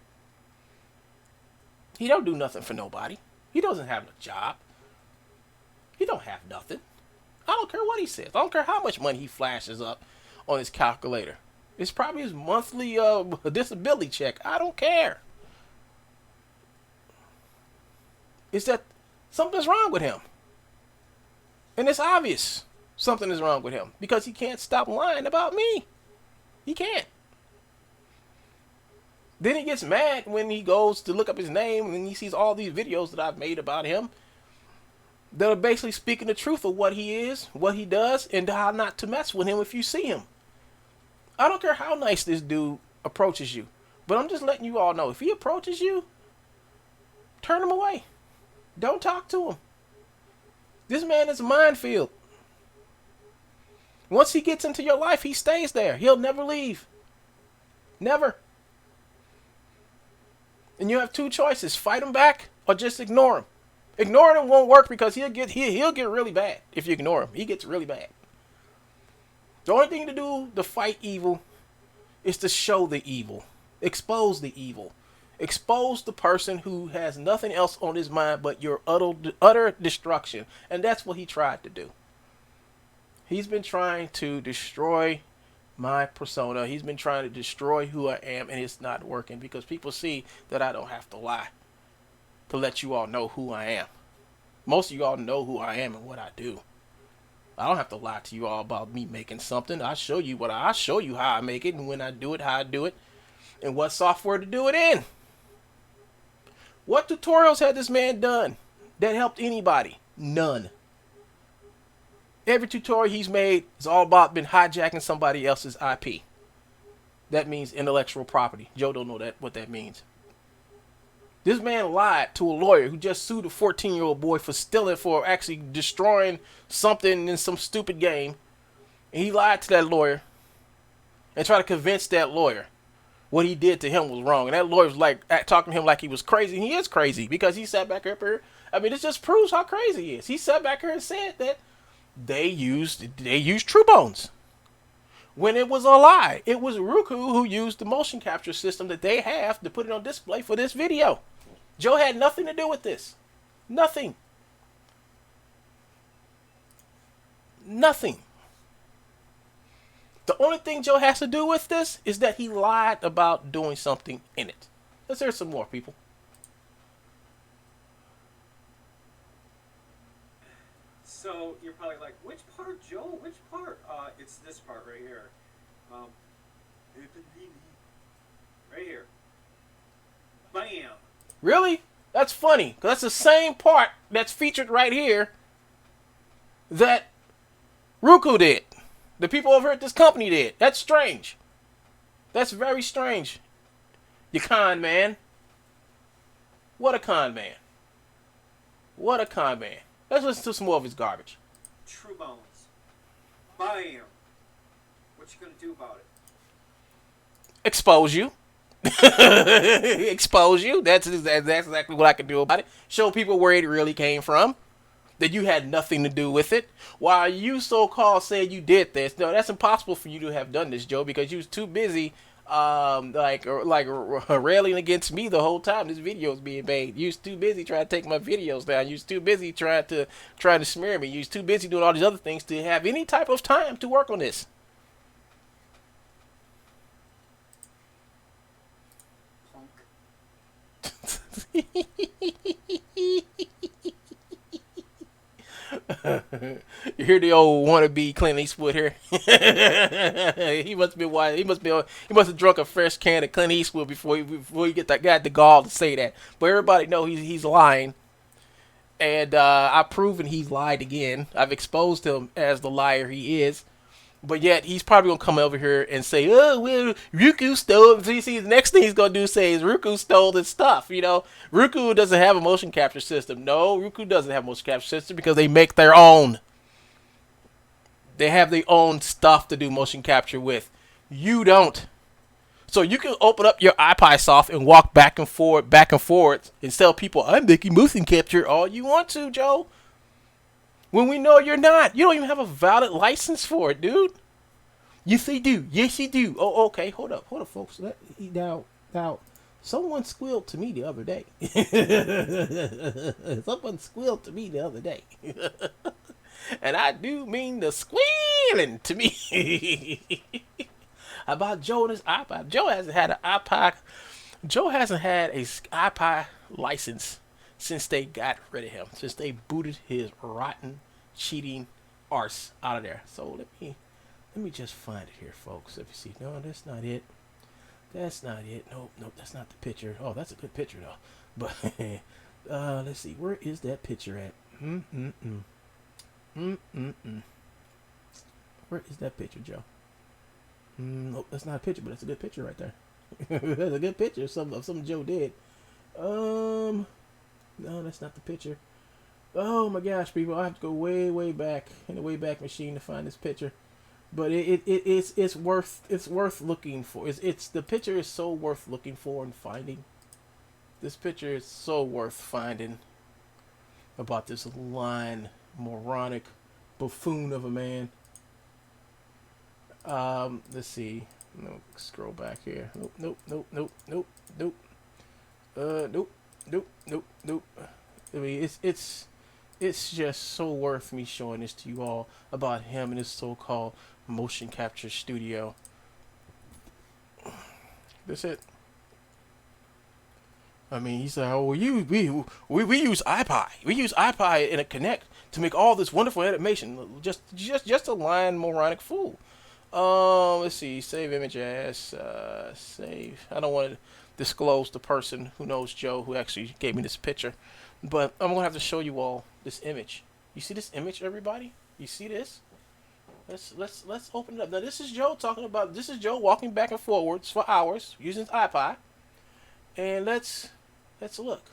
S1: He don't do nothing for nobody. He doesn't have a job. He don't have nothing. I don't care what he says. I don't care how much money he flashes up on his calculator. It's probably his monthly disability check. I don't care. It's that something's wrong with him. And it's obvious something is wrong with him because he can't stop lying about me. He can't. Then he gets mad when he goes to look up his name and he sees all these videos that I've made about him that are basically speaking the truth of what he is, what he does, and how not to mess with him if you see him. I don't care how nice this dude approaches you, but I'm just letting you all know, if he approaches you, turn him away. Don't talk to him. This man is a minefield. Once he gets into your life, he stays there. He'll never leave. Never. And you have two choices: fight him back or just ignore him. Ignoring him won't work because he'll get really bad if you ignore him. He gets really bad. The only thing to do to fight evil is to show the evil. Expose the evil. Expose the person who has nothing else on his mind but your utter destruction. And that's what he tried to do. He's been trying to destroy my persona. He's been trying to destroy who I am, and it's not working because people see that I don't have to lie to let you all know who I am. Most of you all know who I am and what I do. I don't have to lie to you all about me making something. I show you how I make it and when I do it, how I do it, and what software to do it in. What tutorials had this man done that helped anybody? None. Every tutorial he's made is all about been hijacking somebody else's IP. That means intellectual property. Joe don't know what that means. This man lied to a lawyer who just sued a 14-year-old boy for actually destroying something in some stupid game. And he lied to that lawyer and tried to convince that lawyer what he did to him was wrong. And that lawyer was like talking to him like he was crazy. And he is crazy because he sat back here. I mean, this just proves how crazy he is. He sat back here and said that they used True Bones when it was a lie. It was Roku who used the motion capture system that they have to put it on display for this video. Joe had nothing to do with this. Nothing. Nothing. The only thing Joe has to do with this is that he lied about doing something in it. Let's hear some more, people.
S2: So you're probably like, which part, Joe? Which part? It's this part right here. Right here. Bam.
S1: Really? That's funny, because that's the same part that's featured right here that Roku did. The people over at this company did. That's strange. That's very strange. You con man. What a con man. What a con man. Let's listen to some more of his garbage.
S2: True Bones. Bam. What you gonna do about it?
S1: Expose you. Expose you. That's exactly what I can do about it. Show people where it really came from. That you had nothing to do with it. While you so-called said you did this. No, that's impossible for you to have done this, Joe, because you was too busy railing against me the whole time this video was being made. You was too busy trying to take my videos down. You was too busy trying to smear me. You was too busy doing all these other things to have any type of time to work on this. You hear the old wannabe Clint Eastwood here? He must have drunk a fresh can of Clint Eastwood before he got the gall to say that. But everybody know he's lying, and I've proven he's lied again. I've exposed him as the liar he is. But yet, he's probably going to come over here and say, oh, well, Roku stole it. So you see, the next thing he's going to do is Roku stole his stuff, you know. Roku doesn't have a motion capture system. No, Roku doesn't have a motion capture system because they make their own. They have their own stuff to do motion capture with. You don't. So you can open up your iPod and walk back and forth, and tell people, I'm making motion capture all you want to, Joe. When we know you're not. You don't even have a valid license for it, dude. Yes, they do. Yes, you do. Oh, okay. Hold up, folks. Now, Someone squealed to me the other day. Someone squealed to me the other day. And I do mean the squealing to me. About Joe and his iPod. Joe hasn't had an iPod. Joe hasn't had a iPod license since they got rid of him. Since they booted his rotten, cheating arse out of there. So let me just find it here, folks. Let me see. No, that's not it. That's not it. Nope, that's not the picture. Oh, that's a good picture though. But let's see. Where is that picture at? Where is that picture, Joe? Nope, that's not a picture, but that's a good picture right there. That's a good picture of something Joe did. No, that's not the picture. Oh my gosh, people! I have to go way back in the Wayback Machine to find this picture. But it's worth looking for. It's the picture is so worth looking for and finding. This picture is so worth finding. About this lying, moronic buffoon of a man. Let's see. No, scroll back here. Nope. Nope. I mean, it's just so worth me showing this to you all about him and his so-called motion capture studio. That's it. I mean, he said, "Oh, we use iPi. We use iPi in a Connect to make all this wonderful animation. Just a lying moronic fool." Let's see. Save image as save. I don't want to disclose the person who knows Joe who actually gave me this picture, but I'm gonna have to show you all this image. You see this image, everybody? You see this? Let's open it up. Now this is Joe talking about. This is Joe walking back and forwards for hours using his iPod, and let's look.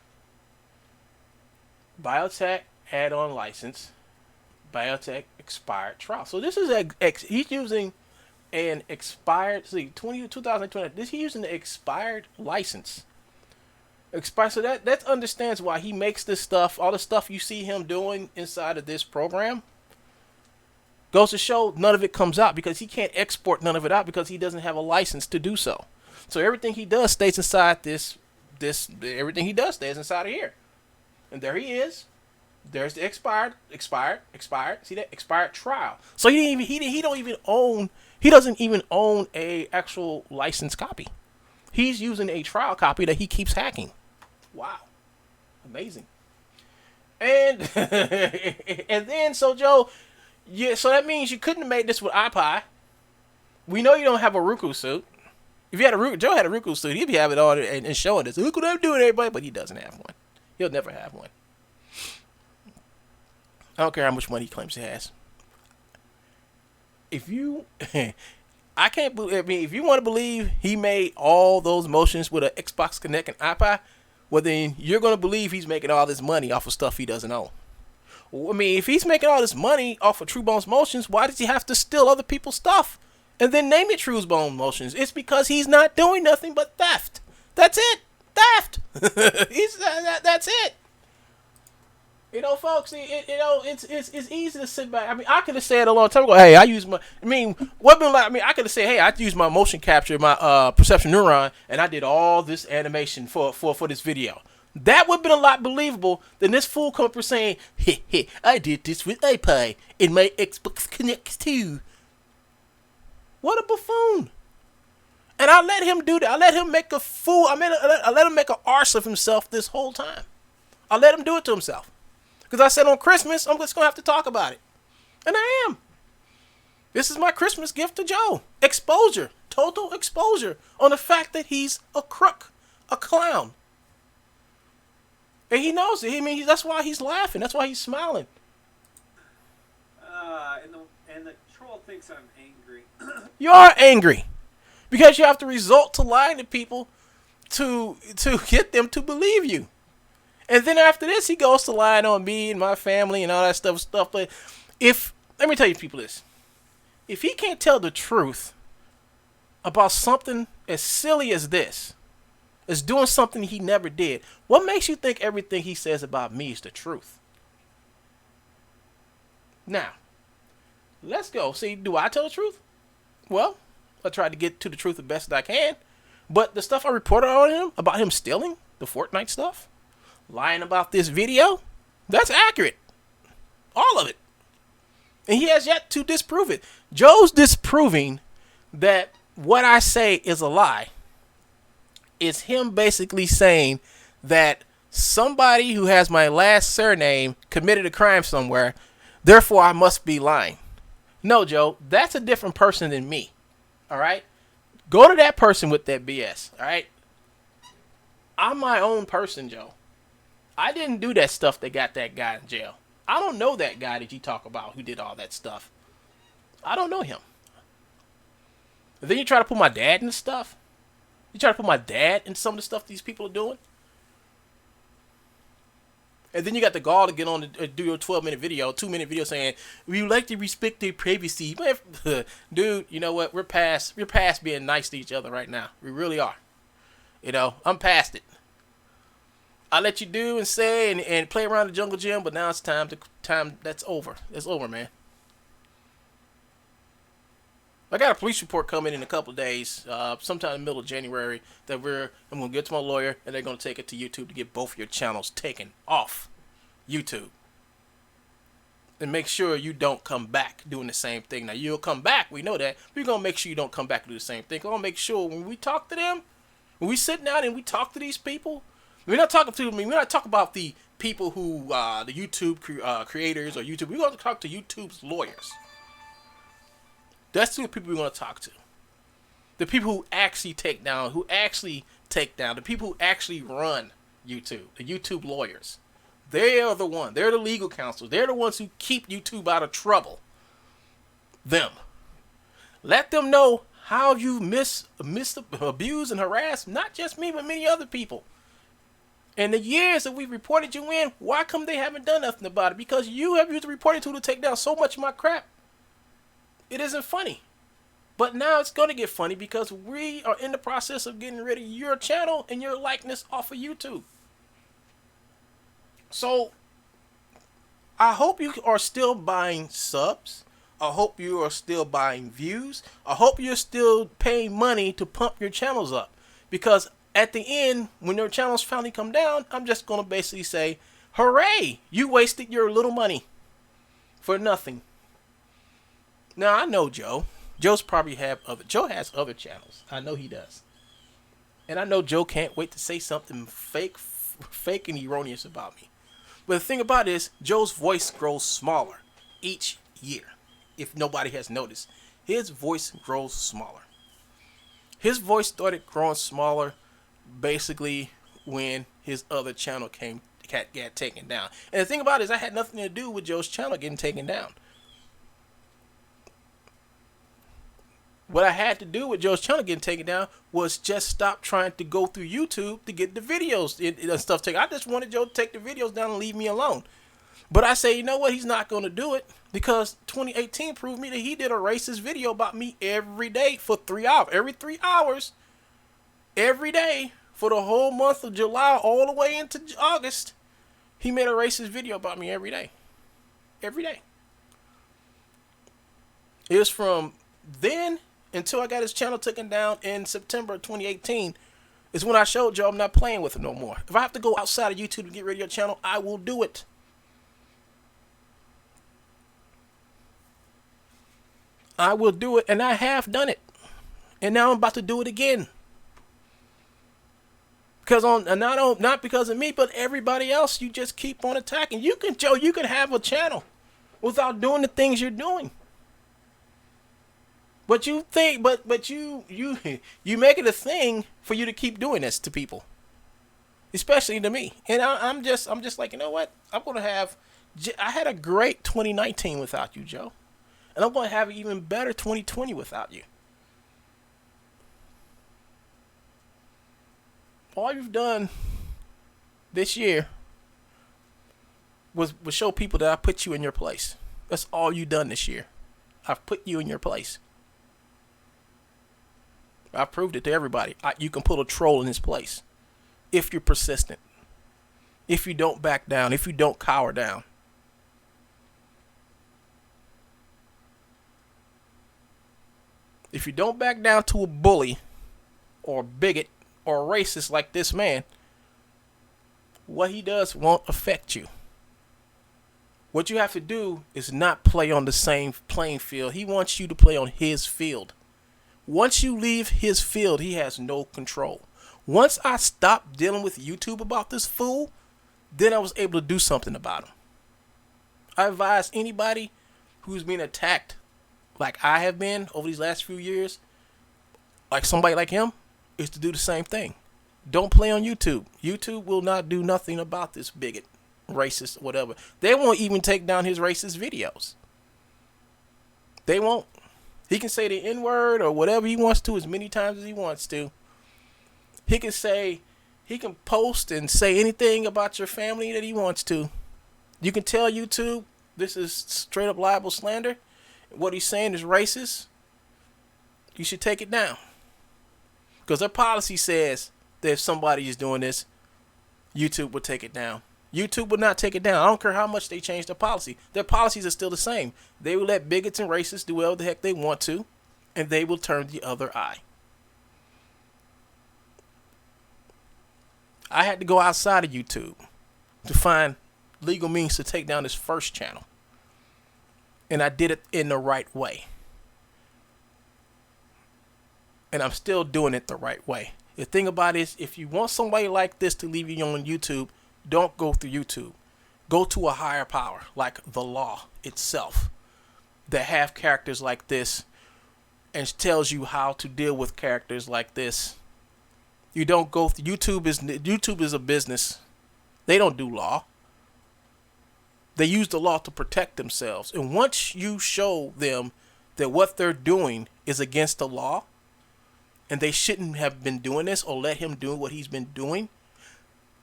S1: Biotech add-on license. Biotech expired trial. So this is he's using an expired 2020. He's using the expired license. Expired. So that understands why he makes this stuff. All the stuff you see him doing inside of this program goes to show none of it comes out because he can't export none of it out because he doesn't have a license to do so. So everything he does stays inside this. Everything he does stays inside of here. And there he is. There's the expired. See that? Expired trial. So he doesn't even own a actual licensed copy. He's using a trial copy that he keeps hacking. Wow. Amazing. And and then so Joe, yeah, so that means you couldn't have made this with iPi. We know you don't have a Roku suit. If you had Joe had a Roku suit, he'd be having it on and showing this. Look what I'm doing, everybody, but he doesn't have one. He'll never have one. I don't care how much money he claims he has. If you, I can't believe. I mean, if you want to believe he made all those motions with an Xbox Connect and iPod, well then you're gonna believe he's making all this money off of stuff he doesn't own. I mean, if he's making all this money off of True Bones Motions, why does he have to steal other people's stuff and then name it True Bones Motions? It's because he's not doing nothing but theft. That's it. Theft. That's it. You know, folks. It's easy to sit back. I mean, I could have said a long time ago, "Hey, I use my." I mean, what been like? I mean, I could have said, "Hey, I use my motion capture, my perception neuron, and I did all this animation for this video." That would have been a lot believable than this fool come up and saying, "Hey, I did this with iPi in my Xbox Connect too." What a buffoon! And I let him do that. I let him make a fool. I let him make an arse of himself this whole time. I let him do it to himself. Because I said on Christmas, I'm just going to have to talk about it. And I am. This is my Christmas gift to Joe. Exposure. Total exposure on the fact that he's a crook. A clown. And he knows it. I mean, that's why he's laughing. That's why he's smiling.
S2: And the troll thinks I'm angry.
S1: You are angry. Because you have to resort to lying to people to get them to believe you. And then after this, he goes to lying on me and my family and all that stuff. But let me tell you people this. If he can't tell the truth about something as silly as this, as doing something he never did, what makes you think everything he says about me is the truth? Now, let's go. See, do I tell the truth? Well, I try to get to the truth the best that I can. But the stuff I reported on him about him stealing the Fortnite stuff, lying about this video, that's accurate. All of it. And he has yet to disprove it. Joe's disproving that what I say is a lie. It's him basically saying that somebody who has my last surname committed a crime somewhere, therefore I must be lying. No, Joe, that's a different person than me. All right? Go to that person with that BS. All right? I'm my own person, Joe. I didn't do that stuff that got that guy in jail. I don't know that guy that you talk about who did all that stuff. I don't know him. And then you try to put my dad in the stuff. You try to put my dad in some of the stuff these people are doing. And then you got the gall to get on to do your 12-minute video, 2-minute video saying, we like to respect their privacy. Dude, you know what? We're past being nice to each other right now. We really are. You know, I'm past it. I let you do and say and play around the jungle gym, but now it's time that's over. It's over, man. I got a police report coming in a couple of days, sometime in the middle of January, that I'm going to get to my lawyer, and they're going to take it to YouTube to get both your channels taken off YouTube. And make sure you don't come back doing the same thing. Now, you'll come back. We know that. We're going to make sure you don't come back and do the same thing. We're going to make sure when we talk to them, when we sit down and we talk to these people, we're not talking to them. We're not talking about the people who, the YouTube creators or YouTube. We're going to talk to YouTube's lawyers. That's the people we're going to talk to. The people who actually take down, the people who actually run YouTube, the YouTube lawyers. They are the one. They're the legal counsel. They're the ones who keep YouTube out of trouble. Them. Let them know how you abused and harassed, not just me, but many other people. And the years that we've reported you in, why come they haven't done nothing about it? Because you have used the reporting tool to take down so much of my crap. It isn't funny. But now it's going to get funny because we are in the process of getting rid of your channel and your likeness off of YouTube. So, I hope you are still buying subs. I hope you are still buying views. I hope you're still paying money to pump your channels up. Because at the end, when your channels finally come down, I'm just going to basically say, hooray, you wasted your little money for nothing. Now, I know Joe. Joe has other channels. I know he does. And I know Joe can't wait to say something fake and erroneous about me. But the thing about it is, Joe's voice grows smaller each year. If nobody has noticed, his voice grows smaller. His voice started growing smaller basically when his other channel got taken down. And the thing about it is, I had nothing to do with Joe's channel getting taken down. What I had to do with Joe's channel getting taken down was just stop trying to go through YouTube to get the videos and stuff taken. I just wanted Joe to take the videos down and leave me alone. But I say, you know what? He's not going to do it because 2018 proved me that he did a racist video about me every day for 3 hours. Every 3 hours, every day for the whole month of July all the way into August, he made a racist video about me every day. Every day. It was from then until I got his channel taken down in September of 2018 is when I showed Joe I'm not playing with him no more. If I have to go outside of YouTube to get rid of your channel, I will do it. I will do it, and I have done it. And now I'm about to do it again. Because not because of me, but everybody else, you just keep on attacking. Joe, you can have a channel without doing the things you're doing. But you think, but you make it a thing for you to keep doing this to people, especially to me. And I'm just like, you know what? I had a great 2019 without you, Joe, and I'm going to have an even better 2020 without you. All you've done this year was show people that I put you in your place. That's all you've done this year. I've put you in your place. I proved it to everybody. You can put a troll in his place if you're persistent, if you don't back down, if you don't cower down. If you don't back down to a bully or bigot or racist like this man, what he does won't affect you. What you have to do is not play on the same playing field. He wants you to play on his field. Once you leave his field, he has no control. Once I stopped dealing with YouTube about this fool, then I was able to do something about him. I advise anybody who's being attacked like I have been over these last few years, like somebody like him, is to do the same thing. Don't play on YouTube. YouTube will not do nothing about this bigot, racist, whatever. They won't even take down his racist videos. They won't. He can say the N-word or whatever he wants to as many times as he wants to. He can post and say anything about your family that he wants to. You can tell YouTube this is straight up libel slander. What he's saying is racist. You should take it down. Because their policy says that if somebody is doing this, YouTube will take it down. YouTube will not take it down. I don't care how much they change their policy. Their policies are still the same. They will let bigots and racists do whatever the heck they want to, and they will turn the other eye. I had to go outside of YouTube to find legal means to take down this first channel. And I did it in the right way. And I'm still doing it the right way. The thing about it is, if you want somebody like this to leave you on YouTube, don't go through YouTube. Go to a higher power, like the law itself, that have characters like this and tells you how to deal with characters like this. You don't go through YouTube is a business. They don't do law. They use the law to protect themselves. And once you show them that what they're doing is against the law, and they shouldn't have been doing this, or let him do what he's been doing,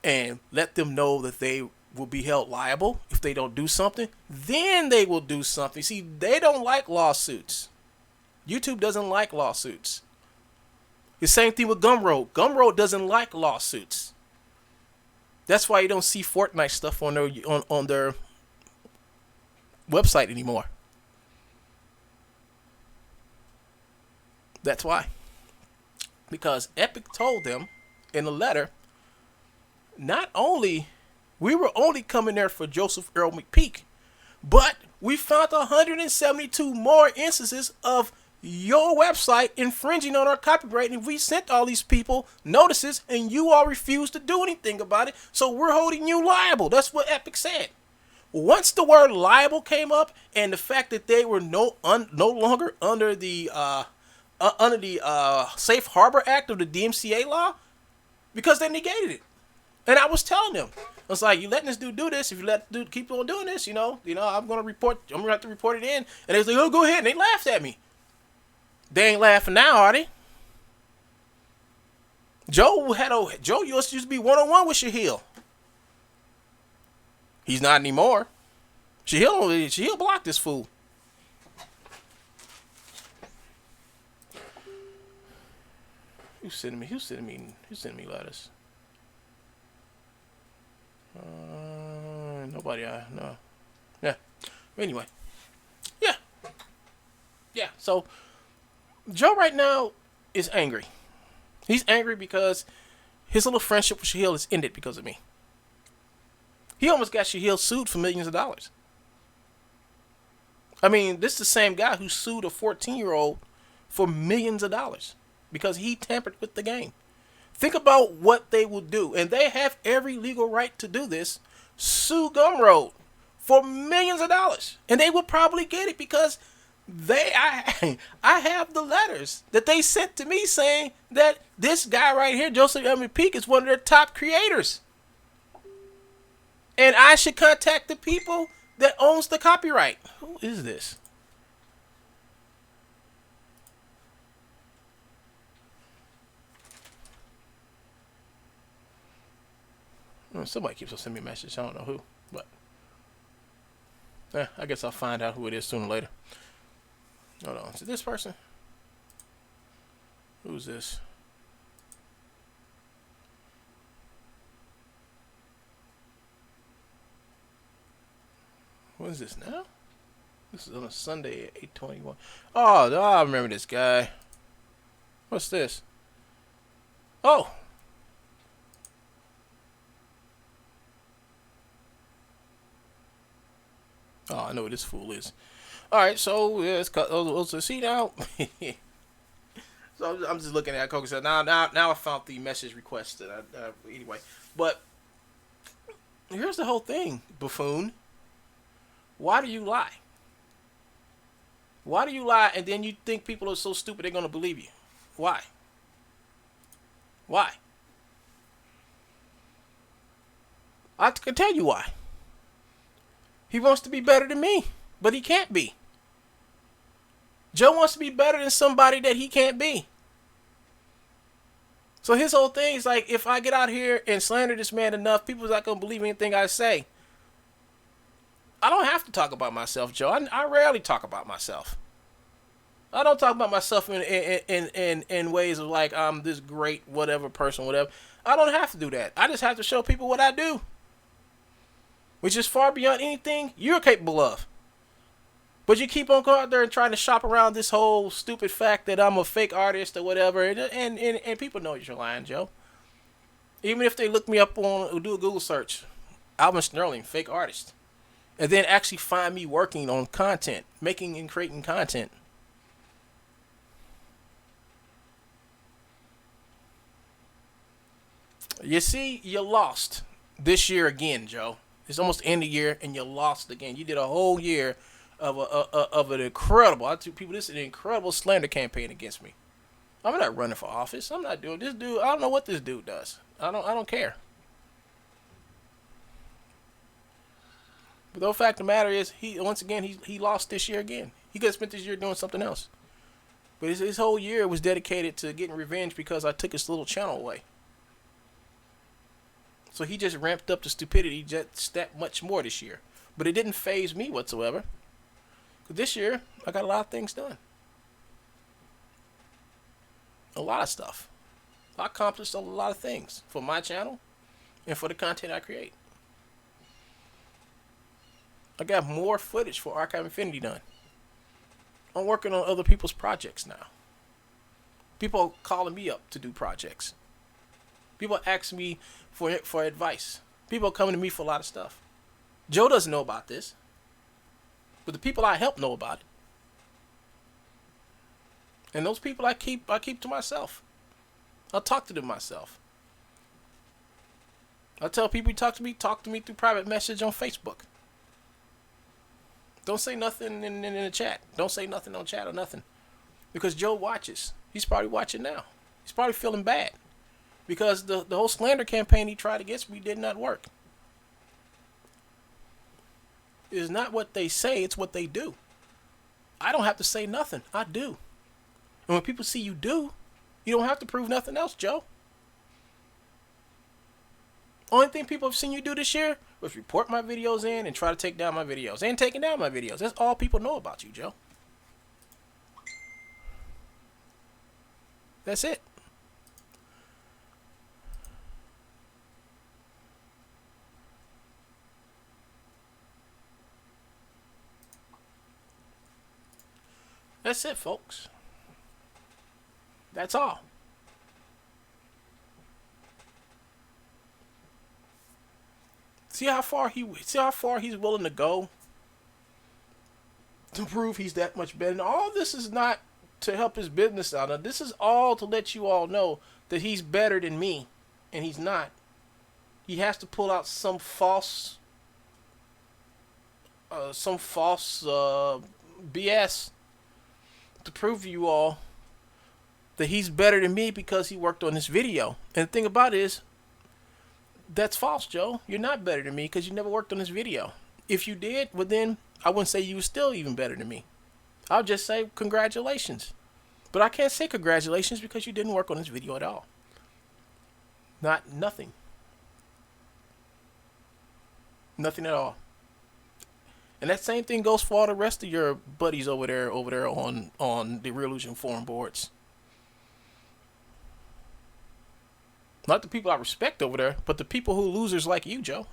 S1: and let them know that they will be held liable if they don't do something, then they will do something. See, they don't like lawsuits. YouTube doesn't like lawsuits. The same thing with Gumroad. Gumroad doesn't like lawsuits. That's why you don't see Fortnite stuff on their website anymore. That's why. Because Epic told them in a letter, not only we were only coming there for Joseph Earl McPeak, but we found 172 more instances of your website infringing on our copyright, and we sent all these people notices, and you all refused to do anything about it, so we're holding you liable. That's what Epic said. Once the word liable came up, and the fact that they were no longer under the Safe Harbor Act of the DMCA law, because they negated it. And I was telling them, I was like, you letting this dude do this? If you let the dude keep on doing this, I'm gonna have to report it in. And they was like, oh, go ahead. And they laughed at me. They ain't laughing now, are they? Joe used to be one-on-one with Shahil. He's not anymore. Shahil blocked this fool. Who's sending me letters? Nobody I know. Yeah. Anyway. Yeah. So Joe right now is angry. He's angry because his little friendship with Shahil is ended because of me. He almost got Shahil sued for millions of dollars. I mean, this is the same guy who sued a 14-year-old for millions of dollars because he tampered with the game. Think about what they will do, and they have every legal right to do this. Sue Gumroad for millions of dollars, and they will probably get it because I have the letters that they sent to me saying that this guy right here, Joseph M. Peak, is one of their top creators, and I should contact the people that owns the copyright. Who is this? Somebody keeps on sending me a message. I don't know who, but I guess I'll find out who it is sooner or later. Hold on. Is it this person? Who's this? What is this now? This is on a Sunday at 8:21. Oh, I remember this guy. What's this? Oh. Oh, I know what this fool is. All right, so yeah, it's cut. So see now. So I'm just looking at Coco. So now I found the message request that anyway. But here's the whole thing, buffoon. Why do you lie? Why do you lie and then you think people are so stupid they're gonna believe you? Why? Why? I can tell you why. He wants to be better than me, but he can't be. Joe wants to be better than somebody that he can't be. So his whole thing is like, if I get out here and slander this man enough, people's not gonna believe anything I say. I don't have to talk about myself, Joe. I rarely talk about myself. I don't talk about myself in ways of like I'm this great whatever person, whatever. I don't have to do that. I just have to show people what I do, which is far beyond anything you're capable of. But you keep on going out there and trying to shop around this whole stupid fact that I'm a fake artist or whatever, and people know you're lying, Joe. Even if they look me up on or do a Google search, Alvin Sterling, fake artist, and then actually find me working on content, making and creating content. You see, you lost this year again, Joe. It's almost end of the year, and you lost again. You did a whole year of an incredible. I tell people this is an incredible slander campaign against me. I'm not running for office. I'm not doing this dude. I don't know what this dude does. I don't care. But the fact of the matter is, he lost this year again. He could have spent this year doing something else. But his whole year was dedicated to getting revenge because I took his little channel away. So he just ramped up the stupidity just that much more this year. But it didn't faze me whatsoever. This year, I got a lot of things done. A lot of stuff. I accomplished a lot of things for my channel and for the content I create. I got more footage for Archive Infinity done. I'm working on other people's projects now. People are calling me up to do projects. People ask me for advice. People are coming to me for a lot of stuff. Joe doesn't know about this, but the people I help know about it. And those people I keep to myself. I'll talk to them myself. I tell people you talk to me through private message on Facebook. Don't say nothing in the chat. Don't say nothing on chat or nothing. Because Joe watches. He's probably watching now. He's probably feeling bad. Because the whole slander campaign he tried against me did not work. It's not what they say, it's what they do. I don't have to say nothing. I do. And when people see you do, you don't have to prove nothing else, Joe. Only thing people have seen you do this year was report my videos in and try to take down my videos. And taking down my videos. That's all people know about you, Joe. That's it. That's it, folks. That's all. See how far he's willing to go to prove he's that much better. And all this is not to help his business out. Now, this is all to let you all know that he's better than me, and he's not. He has to pull out some false BS to prove to you all that he's better than me because he worked on this video. And the thing about it is, that's false, Joe. You're not better than me because you never worked on this video. If you did, well then, I wouldn't say you were still even better than me. I'll just say congratulations. But I can't say congratulations because you didn't work on this video at all. Nothing. Nothing at all. And that same thing goes for all the rest of your buddies over there on the Real Illusion forum boards. Not the people I respect over there, but the people who are losers like you, Joe.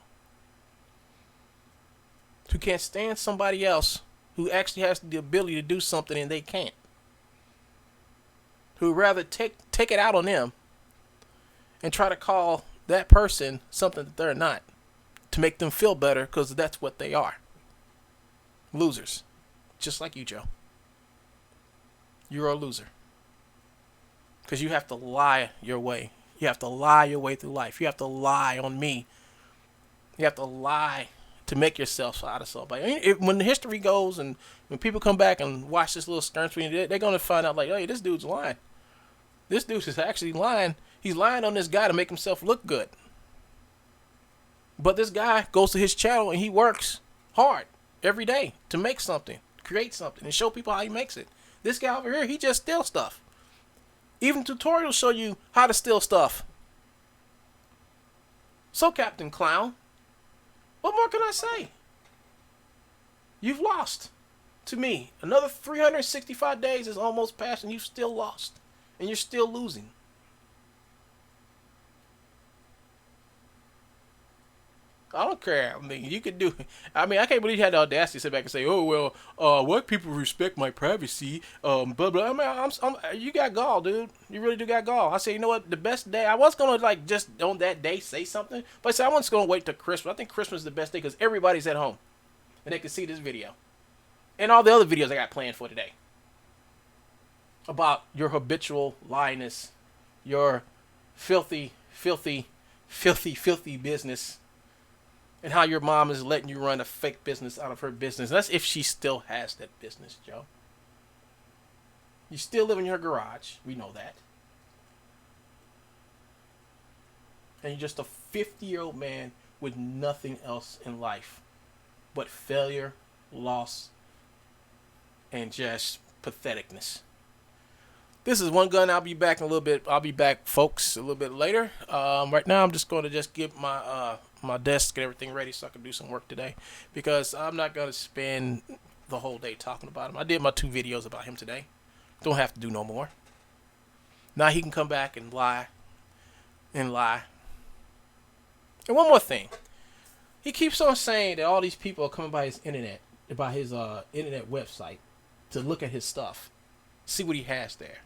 S1: Who can't stand somebody else who actually has the ability to do something and they can't. Who rather take it out on them and try to call that person something that they're not to make them feel better, because that's what they are. Losers. Just like you, Joe. You're a loser. Because you have to lie your way. You have to lie your way through life. You have to lie on me. You have to lie to make yourself out of somebody. When the history goes and when people come back and watch this little stern screen, they're going to find out like, hey, this dude's lying. This dude is actually lying. He's lying on this guy to make himself look good. But this guy goes to his channel and he works hard every day to make something, create something, and show people how he makes it. This guy over here, he just steals stuff. Even tutorials show you how to steal stuff. So, Captain Clown, what more can I say? You've lost to me. Another 365 days is almost passed and you've still lost. And you're still losing. I don't care. I mean, you could do. I mean, I can't believe you had the audacity to sit back and say, "Oh well, what people respect my privacy." Blah blah. I mean, you got gall, dude. You really do got gall. I say, you know what? The best day. I was gonna like just on that day say something, but I said I wasn't gonna wait till Christmas. I think Christmas is the best day because everybody's at home and they can see this video and all the other videos I got planned for today about your habitual lioness, your filthy, filthy, filthy, filthy business. And how your mom is letting you run a fake business out of her business. That's if she still has that business, Joe. You still live in your garage. We know that. And you're just a 50-year-old man with nothing else in life but failure, loss, and just patheticness. This is One Gun. I'll be back in a little bit. I'll be back, folks, a little bit later. Right now, I'm just going to just get my desk and everything ready so I can do some work today, because I'm not going to spend the whole day talking about him. I did my 2 videos about him today. Don't have to do no more. Now he can come back and lie and lie. And one more thing. He keeps on saying that all these people are coming by his internet website to look at his stuff, see what he has there.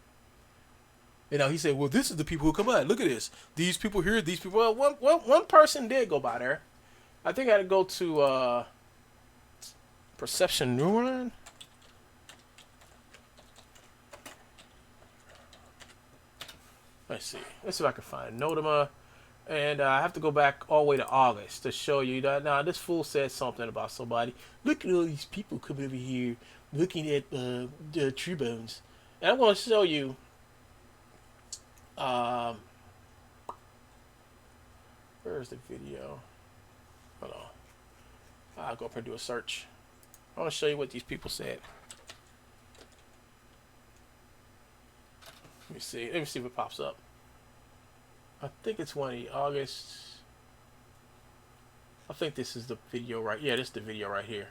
S1: You know, he said, well, this is the people who come by. Look at this. These people here, these people. Well, one person did go by there. I think I had to go to Perception Neuron. Let's see. Let's see if I can find Notama. And I have to go back all the way to August to show you that. Now, this fool said something about somebody. Look at all these people coming over here looking at the tree bones. And I'm going to show you. Where's the video? Hold on. I'll go up and do a search. I want to show you what these people said. Let me see. Let me see if it pops up. I think it's one of August. I think this is the video right. Yeah, this is the video right here.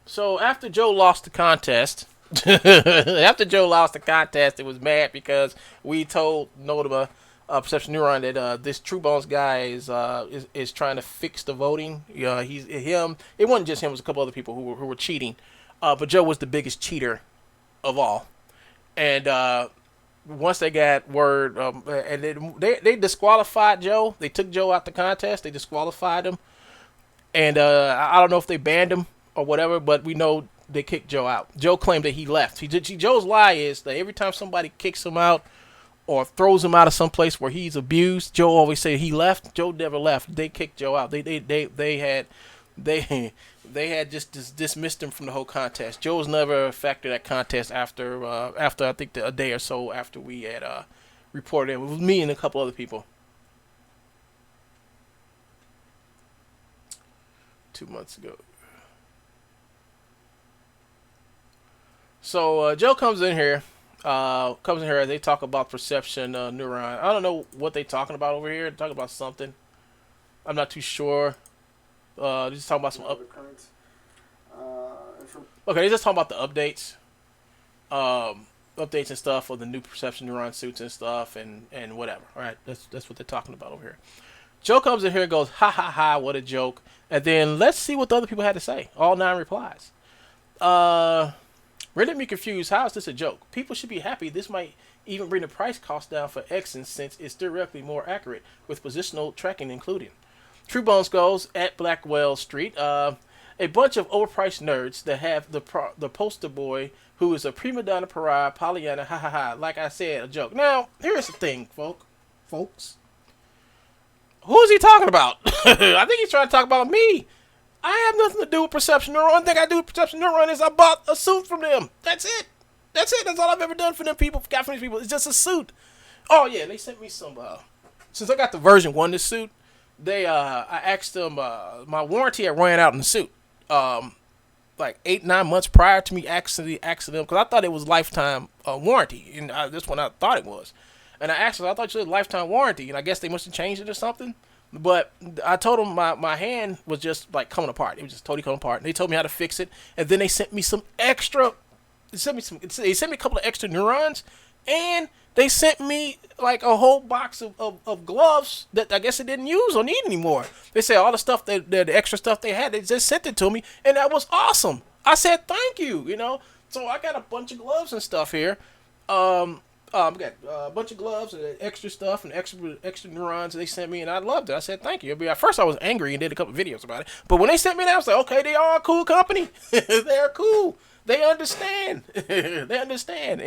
S1: So after Joe lost the contest. After Joe lost the contest, it was mad because we told Notama, Perception Neuron, that this True Bones guy is trying to fix the voting. He's him. It wasn't just him; it was a couple other people who were cheating. But Joe was the biggest cheater of all. And once they got word, and they disqualified Joe. They took Joe out the contest. They disqualified him. And I don't know if they banned him or whatever, but we know they kicked Joe out. Joe claimed that he left. Joe's lie is that every time somebody kicks him out or throws him out of some place where he's abused, Joe always say he left. Joe never left. They kicked Joe out. They had just dismissed him from the whole contest. Joe was never affected that contest after I think a day or so after we had reported it. It was me and a couple other people. 2 months ago. So Joe comes in here. As they talk about perception neuron. I don't know what they're talking about over here. They're talking about something. I'm not too sure. They're just talking about some Okay, they're just talking about the updates. Updates and stuff for the new perception neuron suits and stuff and whatever. All right, that's what they're talking about over here. Joe comes in here and goes, ha ha ha, what a joke. And then let's see what the other people had to say. All 9 replies. Really me confused. How is this a joke? People should be happy. This might even bring the price cost down for X's since it's directly more accurate with positional tracking included. True Bones goes at Blackwell Street. A bunch of overpriced nerds that have the poster boy who is a prima donna pariah, Pollyanna, ha ha ha. Like I said, a joke. Now, here's the thing, folks. Who is he talking about? I think he's trying to talk about me. I have nothing to do with Perception Neuron. The only thing I do with Perception Neuron is I bought a suit from them. That's it. That's all I've ever done for them people. Got from these people. It's just a suit. Oh yeah, they sent me some. Since I got the version 1 this suit, I asked them. My warranty had ran out in the suit. Like 8-9 months prior to me actually asking them, because I thought it was lifetime warranty, and this one I thought it was. And I asked them, I thought you had lifetime warranty, and I guess they must have changed it or something. But I told them my hand was just like coming apart. It was just totally coming apart. And they told me how to fix it, and then they sent me some extra. They sent me a couple of extra neurons, and they sent me like a whole box of gloves that I guess they didn't use or need anymore. They said all the stuff the extra stuff they had, they just sent it to me, and that was awesome. I said thank you, So I got a bunch of gloves and stuff here. We got a bunch of gloves and extra stuff and extra neurons they sent me, and I loved it. I said thank you. At first I was angry and did a couple videos about it, but when they sent me that, I was like, okay, they are a cool company. They're cool. They understand. They understand.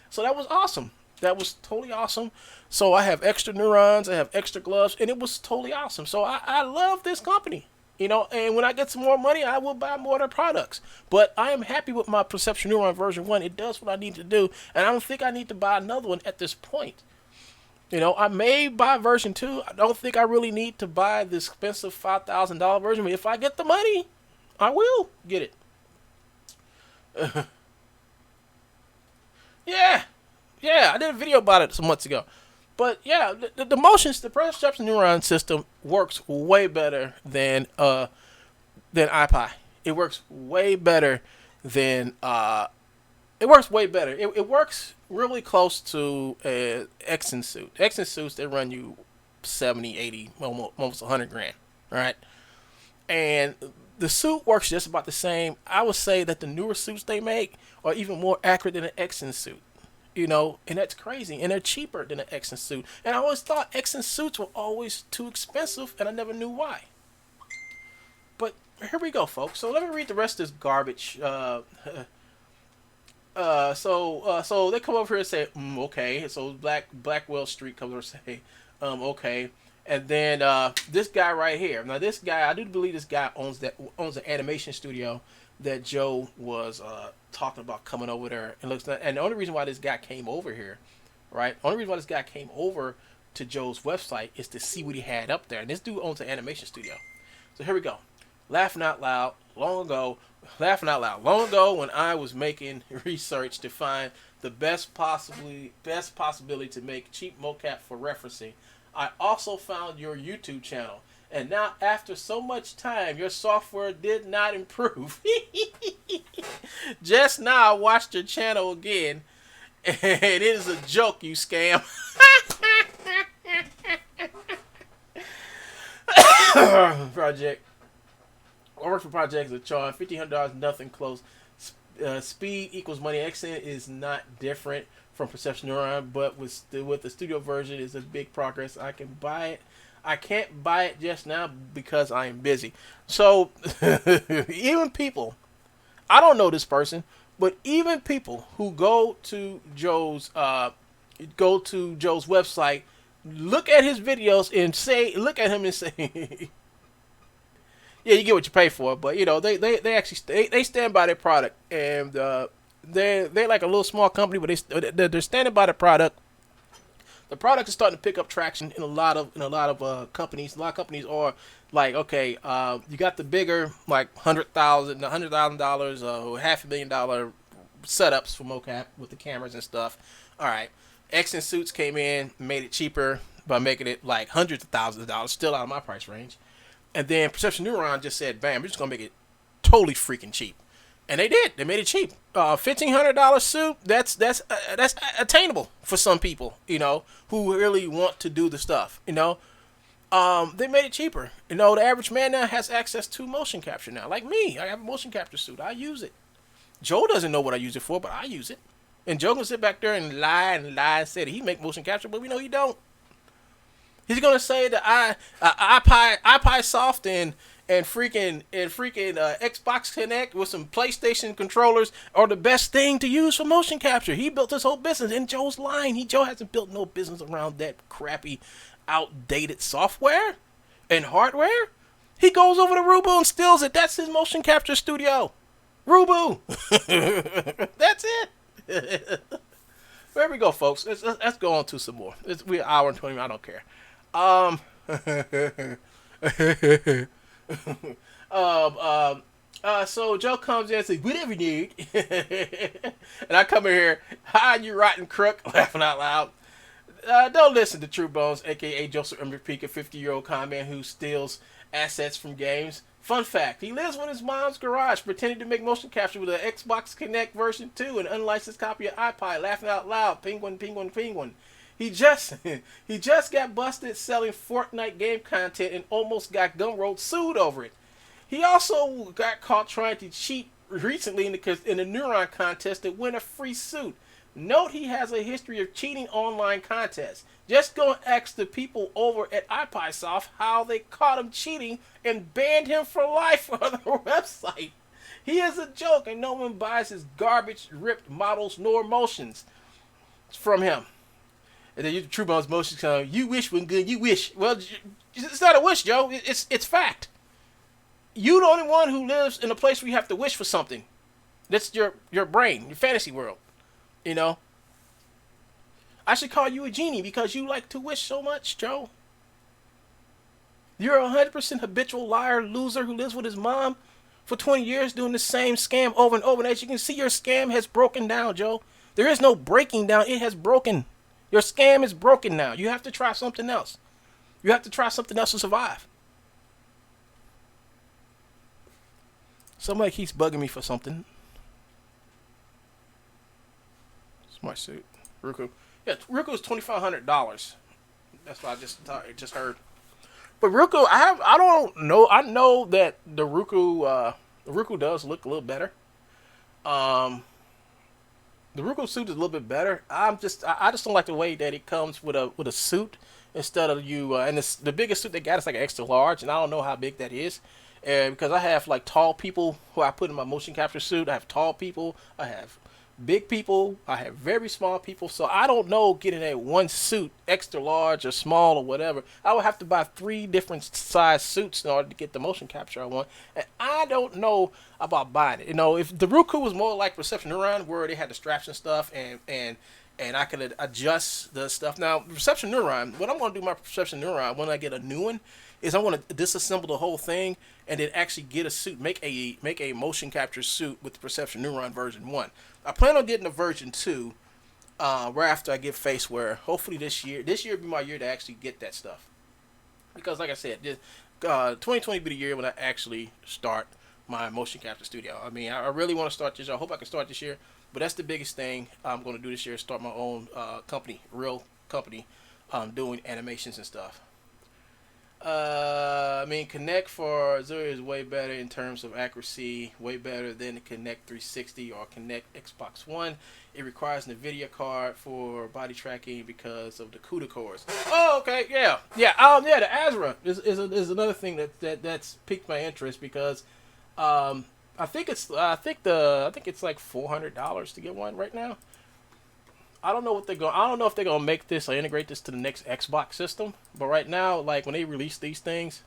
S1: So that was awesome. That was totally awesome. So I have extra neurons, I have extra gloves, and it was totally awesome. So I love this company. And when I get some more money, I will buy more of their products. But I am happy with my Perception Neuron version 1. It does what I need to do, and I don't think I need to buy another one at this point. I may buy version 2. I don't think I really need to buy the expensive $5,000 version, but if I get the money, I will get it. Yeah, I did a video about it some months ago. But yeah, the motions, the perception neuron system works way better than iPi. It works way better than it works way better. It works really close to Exyn suit. Exyn suits, they run you 70, 80, almost 100 grand, right? And the suit works just about the same. I would say that the newer suits they make are even more accurate than an Exyn suit. And that's crazy. And they're cheaper than an Exyn suit. And I always thought Exyn suits were always too expensive, and I never knew why. But here we go, folks. So let me read the rest of this garbage. So they come over here and say, okay. So Blackwell Street comes over and say, okay. And then this guy right here. Now this guy, I do believe this guy owns an animation studio that Joe was talking about coming over there and looks. And the only reason why this guy came over here, right? Only reason why this guy came over to Joe's website is to see what he had up there. And this dude owns an animation studio. So here we go. Laughing out loud. Long ago, when I was making research to find the best possibility to make cheap mocap for referencing, I also found your YouTube channel. And now, after so much time, your software did not improve. Just now, I watched your channel again, and it is a joke, you scam. Project. I work for projects that charge $1,500, nothing close. Speed equals money. Xn is not different from Perception Neuron, but with the studio version is a big progress. I can buy it. I can't buy it just now because I am busy. So even people, I don't know this person, but even people who go to Joe's website, look at his videos and look at him and say, yeah, you get what you pay for. But they actually they stand by their product, and they're like a little small company, but they're standing by the product. The product is starting to pick up traction in a lot of companies. A lot of companies are like, okay, you got the bigger like $100,000 or $500,000 setups for mocap with the cameras and stuff. All right, Xn Suits came in, made it cheaper by making it like hundreds of thousands of dollars, still out of my price range. And then Perception Neuron just said, bam, we're just gonna make it totally freaking cheap. And they did. They made it cheap. $1,500 suit. That's attainable for some people, who really want to do the stuff. They made it cheaper. The average man now has access to motion capture now. Like me, I have a motion capture suit. I use it. Joe doesn't know what I use it for, but I use it. And Joe can sit back there and lie and say that he make motion capture, but we know he don't. He's gonna say that iPie Soft and freaking Xbox Connect with some PlayStation controllers are the best thing to use for motion capture. He built his whole business, and Joe's lying. Joe hasn't built no business around that crappy, outdated software and hardware. He goes over to Rubu and steals it. That's his motion capture studio. Rubu. That's it. There we go, folks. Let's go on to some more. We're an hour and 20 minutes. I don't care. So Joe comes in and says, whatever, dude. And I come in here, hi, you rotten crook, laughing out loud. Don't listen to True Bones, a.k.a. Joseph MVP, a 50-year-old con man who steals assets from games. Fun fact, he lives with his mom's garage, pretending to make motion capture with an Xbox Connect version 2, an unlicensed copy of iPod, laughing out loud, penguin. He just got busted selling Fortnite game content and almost got Gumroad sued over it. He also got caught trying to cheat recently in the Neuron contest to win a free suit. Note he has a history of cheating online contests. Just go and ask the people over at iPieSoft how they caught him cheating and banned him for life on their website. He is a joke and no one buys his garbage ripped models nor motions from him. And then you True Bones motions come, you wish when good, you wish. Well, it's not a wish, Joe. It's fact. You the only one who lives in a place where you have to wish for something. That's your brain, your fantasy world. You know? I should call you a genie because you like to wish so much, Joe. You're a 100% habitual liar, loser who lives with his mom for 20 years doing the same scam over and over. And as you can see, your scam has broken down, Joe. There is no breaking down. It has broken. Your scam is broken now. You have to try something else. You have to try something else to survive. Somebody keeps bugging me for something. Smart suit. Ruku. Yeah, Ruku is $2,500. That's what I just heard. But Ruku, I don't know. I know that the Ruku does look a little better. The Ruku suit is a little bit better. I just don't like the way that it comes with a suit instead of you. And the biggest suit they got is like an extra large, and I don't know how big that is. And because I have like tall people who I put in my motion capture suit, I have tall people, I have big people, I have very small people. So I don't know getting that one suit, extra large or small or whatever. I would have to buy 3 different size suits in order to get the motion capture I want. And I don't know about buying it. You know, if the Roku was more like Perception Neuron, where they had the straps and stuff, and I could adjust the stuff. Now, Perception Neuron, what I'm going to do with my Perception Neuron when I get a new one is I want to disassemble the whole thing and then actually get a suit, make a motion capture suit with the Perception Neuron version 1. I plan on getting a version 2 right after I get Faceware. Hopefully this year will be my year to actually get that stuff. Because like I said, 2020 be the year when I actually start my motion capture studio. I mean, I really want to start this year. I hope I can start this year. But that's the biggest thing I'm going to do this year, start my own company, real company, doing animations and stuff. I mean, Connect for Zero is way better in terms of accuracy, way better than the Connect 360 or Connect Xbox One. It requires an NVIDIA card for body tracking because of the CUDA cores. Oh, okay, yeah. The Azra is another thing that's piqued my interest because I think it's like $400 to get one right now. I don't know if they're gonna make this or integrate this to the next Xbox system. But right now, like when they release these things,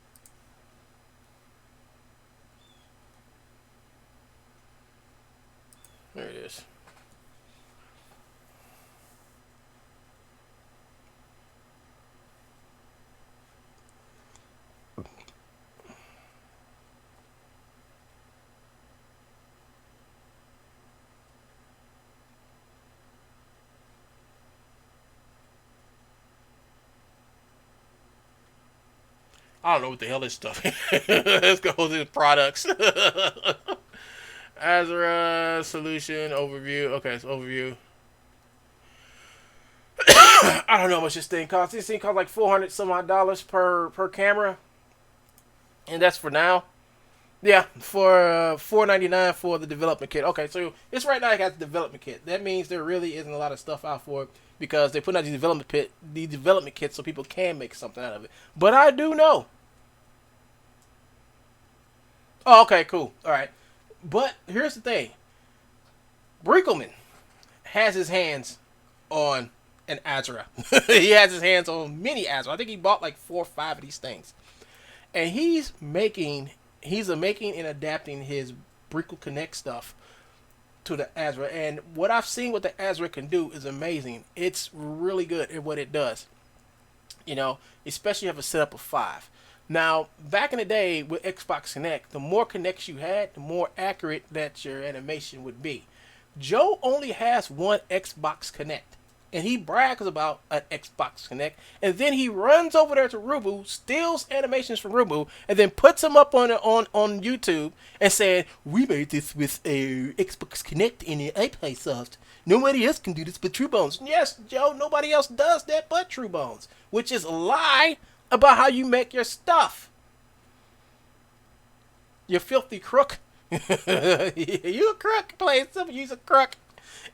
S1: there it is. I don't know what the hell this stuff is. Let's go to the products. Azura solution overview. Okay, it's overview. I don't know how much this thing costs. This thing costs like $400 some odd per camera, and that's for now. Yeah, for $4.99 for the development kit. Okay, so it's right now I got the development kit. That means there really isn't a lot of stuff out for it because they put out the development kit so people can make something out of it. But I do know. Oh, okay, cool. All right. But here's the thing. Brinkleman has his hands on an Azra. He has his hands on many Azra. I think he bought like 4 or 5 of these things. And he's making and adapting his Brinkle Connect stuff to the Azra. And what I've seen what the Azra can do is amazing. It's really good at what it does. Especially if you have a setup of 5. Now, back in the day with Xbox Connect, the more connects you had, the more accurate that your animation would be. Joe only has one Xbox Connect, and he brags about an Xbox Connect, and then he runs over there to Rubu, steals animations from Rubu, and then puts them up on YouTube and saying, "We made this with a Xbox Connect and an iPad soft. Nobody else can do this but True Bones." Yes, Joe, nobody else does that but True Bones, which is a lie about how you make your stuff. You filthy crook. You a crook. Plain simple, you's a crook.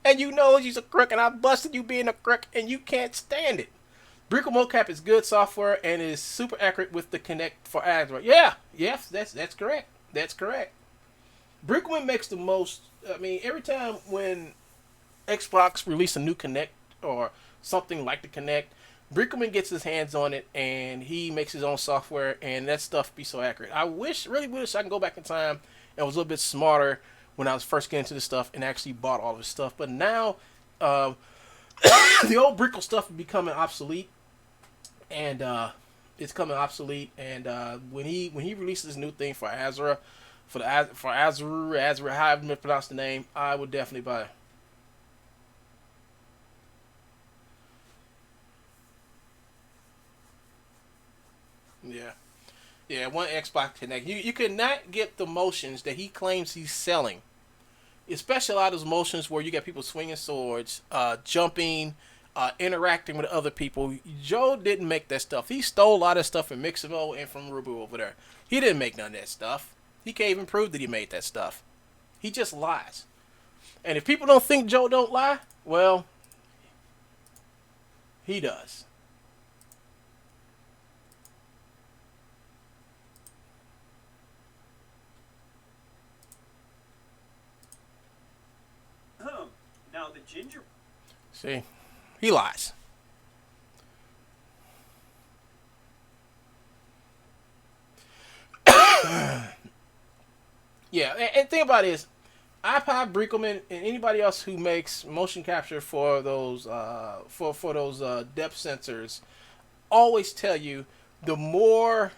S1: And you know you's a crook, and I busted you being a crook, and you can't stand it. Brinkle Mocap is good software and is super accurate with the Connect for Android. Yeah, yes, that's correct. That's correct. Brinkleman makes the most. I mean, every time when Xbox release a new Connect or something like the Connect, Brinkleman gets his hands on it and he makes his own software, and that stuff be so accurate. Really wish I can go back in time and was a little bit smarter when I was first getting into this stuff and actually bought all this stuff. But now, the old Brinkle stuff is becoming obsolete, and it's coming obsolete. And when he releases this new thing for Azra, for Azra, however you pronounce the name, I would definitely buy it. Yeah. Yeah, one Xbox Connect. You cannot get the motions that he claims he's selling. Especially a lot of those motions where you got people swinging swords, jumping, interacting with other people. Joe didn't make that stuff. He stole a lot of stuff from Mixamo and from Rubu over there. He didn't make none of that stuff. He can't even prove that he made that stuff. He just lies. And if people don't think Joe don't lie, well, he does.
S2: Now the ginger.
S1: See, he lies. Yeah, and think about this. iPod Brinkleman and anybody else who makes motion capture for those depth sensors always tell you the more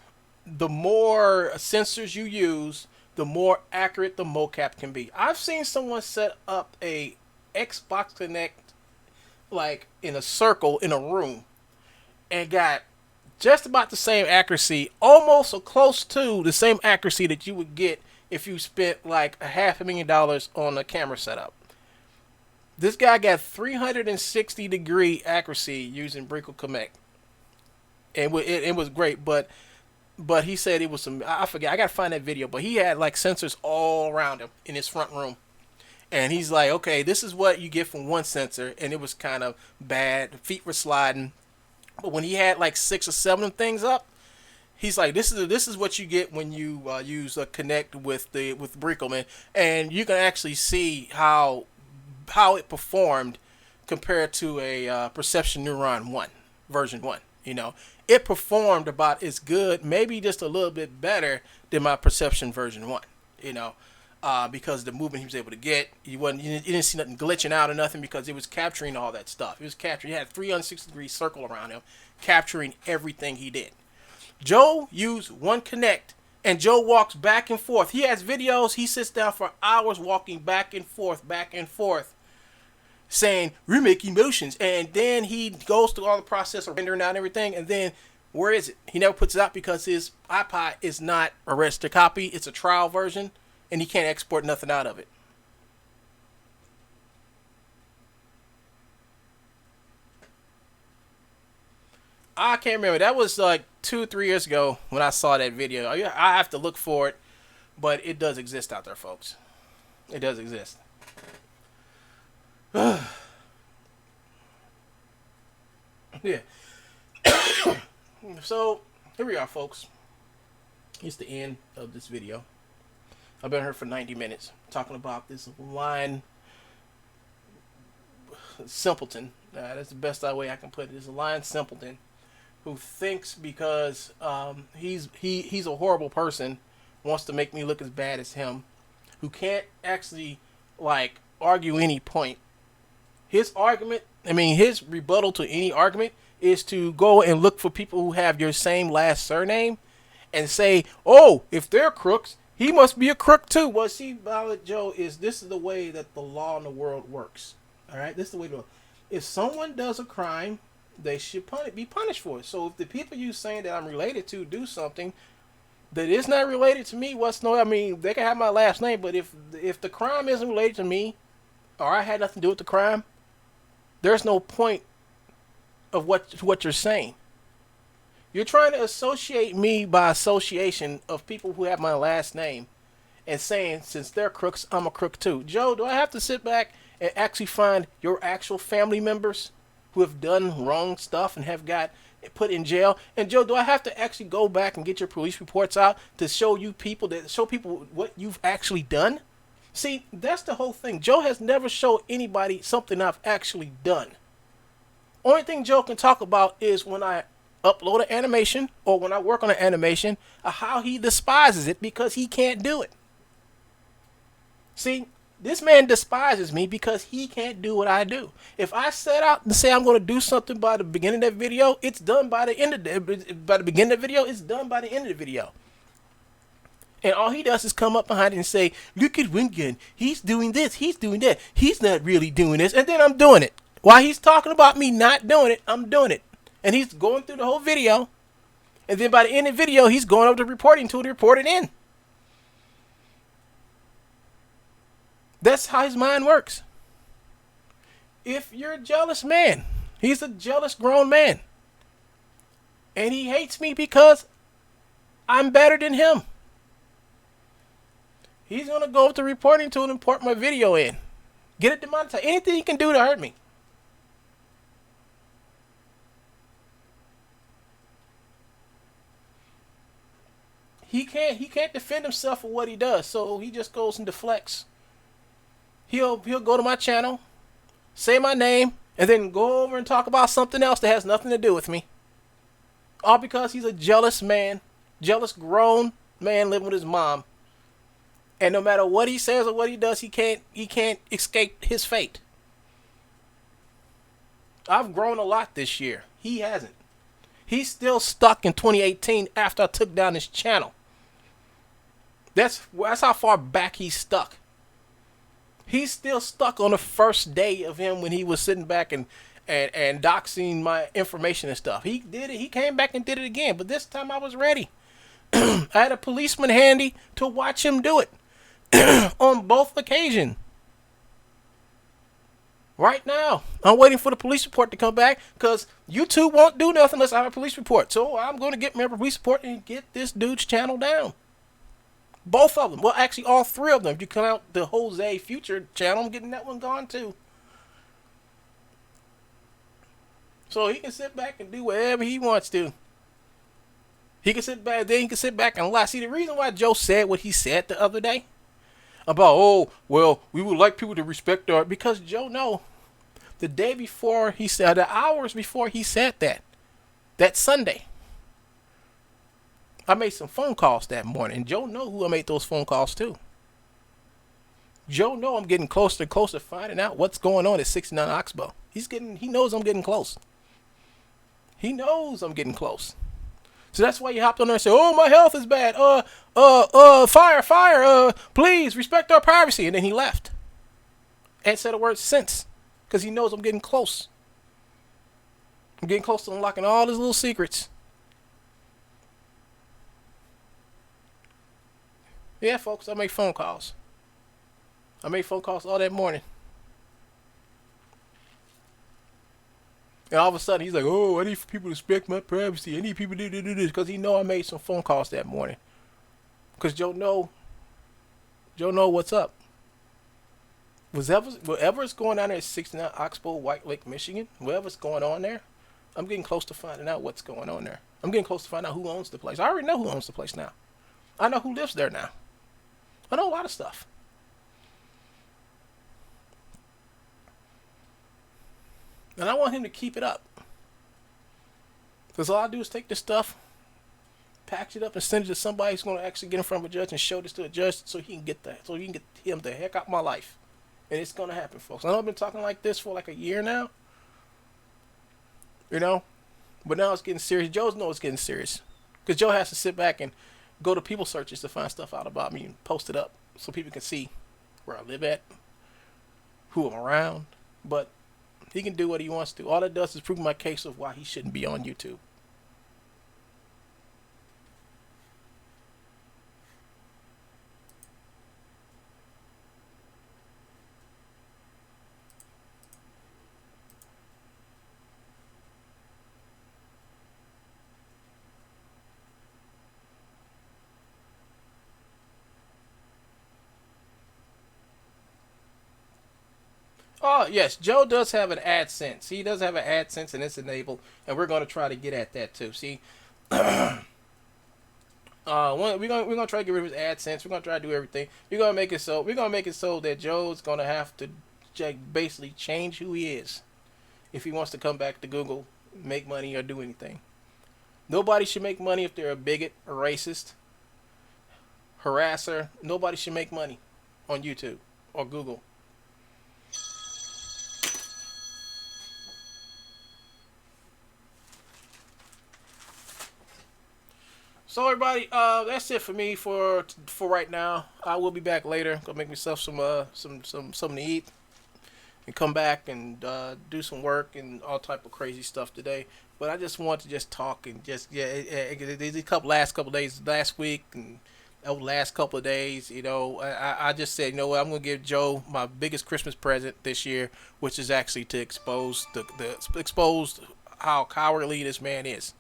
S1: sensors you use, the more accurate the mocap can be. I've seen someone set up a Xbox Connect like in a circle in a room and got just about the same accuracy, almost or close to the same accuracy that you would get if you spent like $500,000 on a camera setup. This guy got 360-degree accuracy using Brinkle Connect, and it was great. But he said it was some. I forget. I gotta find that video. But he had like sensors all around him in his front room, and he's like, okay, this is what you get from one sensor, and it was kind of bad. Feet were sliding, but when he had like 6 or 7 things up, he's like, this is what you get when you use a Connect with Brinkleman, and you can actually see how it performed compared to a Perception Neuron 1 version 1. It performed about as good, maybe just a little bit better than my Perception version 1. Because the movement he was able to get, you didn't see nothing glitching out or nothing because it was capturing all that stuff. It was capturing. He had a 360-degree circle around him, capturing everything he did. Joe used one Connect, and Joe walks back and forth. He has videos. He sits down for hours walking back and forth, saying, we're making motions. And then he goes through all the process of rendering out everything, and then where is it? He never puts it out because his iPod is not a registered copy. It's a trial version, and he can't export nothing out of it. I can't remember. That was like 2 or 3 years ago when I saw that video. I have to look for it. But it does exist out there, folks. It does exist. Yeah. So here we are, folks. It's the end of this video. I've been here for 90 minutes talking about this line simpleton. That's the best way I can put it. It's a line simpleton who thinks because he's a horrible person, wants to make me look as bad as him, who can't actually like argue any point. His argument, his rebuttal to any argument is to go and look for people who have your same last surname and say, oh, if they're crooks, he must be a crook too. Well, see, Violet Joe, this is the way that the law in the world works. All right, this is the way to. If someone does a crime, they should be punished for it. So if the people you saying that I'm related to do something that is not related to me, they can have my last name, but if the crime isn't related to me, or I had nothing to do with the crime, there's no point of what you're saying. You're trying to associate me by association of people who have my last name and saying, since they're crooks, I'm a crook too. Joe, do I have to sit back and actually find your actual family members who have done wrong stuff and have got put in jail? And Joe, do I have to actually go back and get your police reports out to show people what you've actually done? See, that's the whole thing. Joe has never showed anybody something I've actually done. Only thing Joe can talk about is when I upload an animation or when I work on an animation, how he despises it because he can't do it. See, this man despises me because he can't do what I do. If I set out and say I'm going to do something by the beginning of that video, it's done by the end of by the beginning of the video, it's done by the end of the video. And all he does is come up behind it and say, look at Wingun, he's doing this, he's doing that, he's not really doing this, and then I'm doing it. While he's talking about me not doing it, I'm doing it. And he's going through the whole video. And then by the end of the video, he's going over to reporting tool to report it in. That's how his mind works. If you're a jealous man, he's a jealous grown man. And he hates me because I'm better than him. He's going to go up to reporting tool and import my video in. Get it demonetized. Anything he can do to hurt me. He can't defend himself for what he does, so he just goes and deflects. He'll go to my channel, say my name, and then go over and talk about something else that has nothing to do with me. All because he's a jealous man, jealous grown man living with his mom. And no matter what he says or what he does, he can't escape his fate. I've grown a lot this year. He hasn't. He's still stuck in 2018 after I took down his channel. That's how far back he's stuck. He's still stuck on the first day of him when he was sitting back and doxing my information and stuff. He did it. He came back and did it again. But this time I was ready. I had a policeman handy to watch him do it on both occasions. Right now, I'm waiting for the police report to come back because YouTube won't do nothing unless I have a police report. So I'm going to get my police report and get this dude's channel down. Both of them. Well, actually, all three of them. If you count the Jose Future channel, I'm getting that one gone too. So he can sit back and do whatever he wants to. He can sit back, then he can sit back and lie. See, the reason why Joe said what he said the other day about, oh, well, we would like people to respect our, because Joe know the day before he said, the hours before he said that Sunday, I made some phone calls that morning. And Joe know who I made those phone calls to. Joe know I'm getting closer and closer to finding out what's going on at 69 Oxbow. He knows I'm getting close. He knows I'm getting close. So that's why he hopped on there and said, oh, my health is bad. Fire, please respect our privacy. And then he left. Ain't said a word since. Because he knows I'm getting close. I'm getting close to unlocking all his little secrets. Yeah, folks, I make phone calls. I made phone calls all that morning. And all of a sudden, he's like, oh, I need people to respect my privacy. I need people to do this. Because he know I made some phone calls that morning. Because Joe know Joe know what's up. Whatever's going on there at 69 Oxbow, White Lake, Michigan, whatever's going on there, I'm getting close to finding out what's going on there. I'm getting close to finding out who owns the place. I already know who owns the place now. I know who lives there now. I know a lot of stuff. And I want him to keep it up. Because all I do is take this stuff, package it up, and send it to somebody who's going to actually get in front of a judge and show this to a judge so he can get that. So he can get him the heck out of my life. And it's going to happen, folks. I know I've been talking like this for like a year now. You know? But now it's getting serious. Joe knows it's getting serious. Because Joe has to sit back and go to people searches to find stuff out about me and post it up so people can see where I live at, who I'm around. But he can do what he wants to. All it does is prove my case of why he shouldn't be on YouTube. Oh, yes, Joe does have an AdSense. He does have an AdSense, and it's enabled, and we're going to try to get at that too. See, we're gonna try to get rid of his AdSense. We're gonna try to do everything. We're gonna make it so that Joe's gonna have to basically change who he is if he wants to come back to Google, make money, or do anything. Nobody should make money if they're a bigot, a racist, harasser. Nobody should make money on YouTube or Google. So everybody, that's it for me for right now. I will be back later. Go make myself something to eat, and come back and do some work and all type of crazy stuff today. But I just want to just talk and just these last couple days, last week and last couple of days, you know, I just said, you know what, I'm gonna give Joe my biggest Christmas present this year, which is actually to expose expose how cowardly this man is.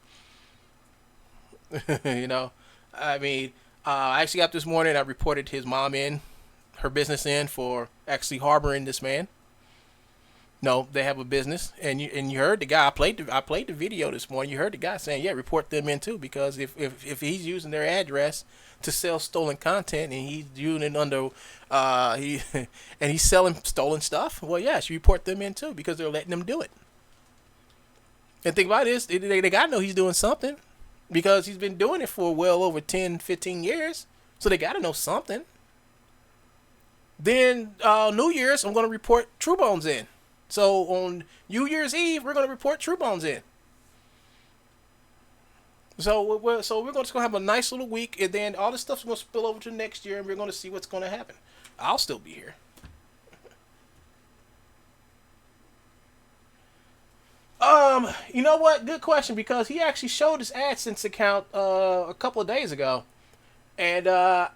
S1: You know, I mean, I actually got this morning. I reported his mom her business for actually harboring this man. No, they have a business, and you heard the guy. I played the video this morning. You heard the guy saying, "Yeah, report them in too," because if he's using their address to sell stolen content and he's using it under and he's selling stolen stuff, well, yes, you report them in too because they're letting them do it. And think about this: they gotta know he's doing something. Because he's been doing it for well over 10, 15 years. So they got to know something. Then New Year's, I'm going to report True Bones in. So on New Year's Eve, we're going to report True Bones in. So we're going to have a nice little week. And then all this stuff's going to spill over to next year. And we're going to see what's going to happen. I'll still be here. You know what? Good question, because he actually showed his AdSense account a couple of days ago, and I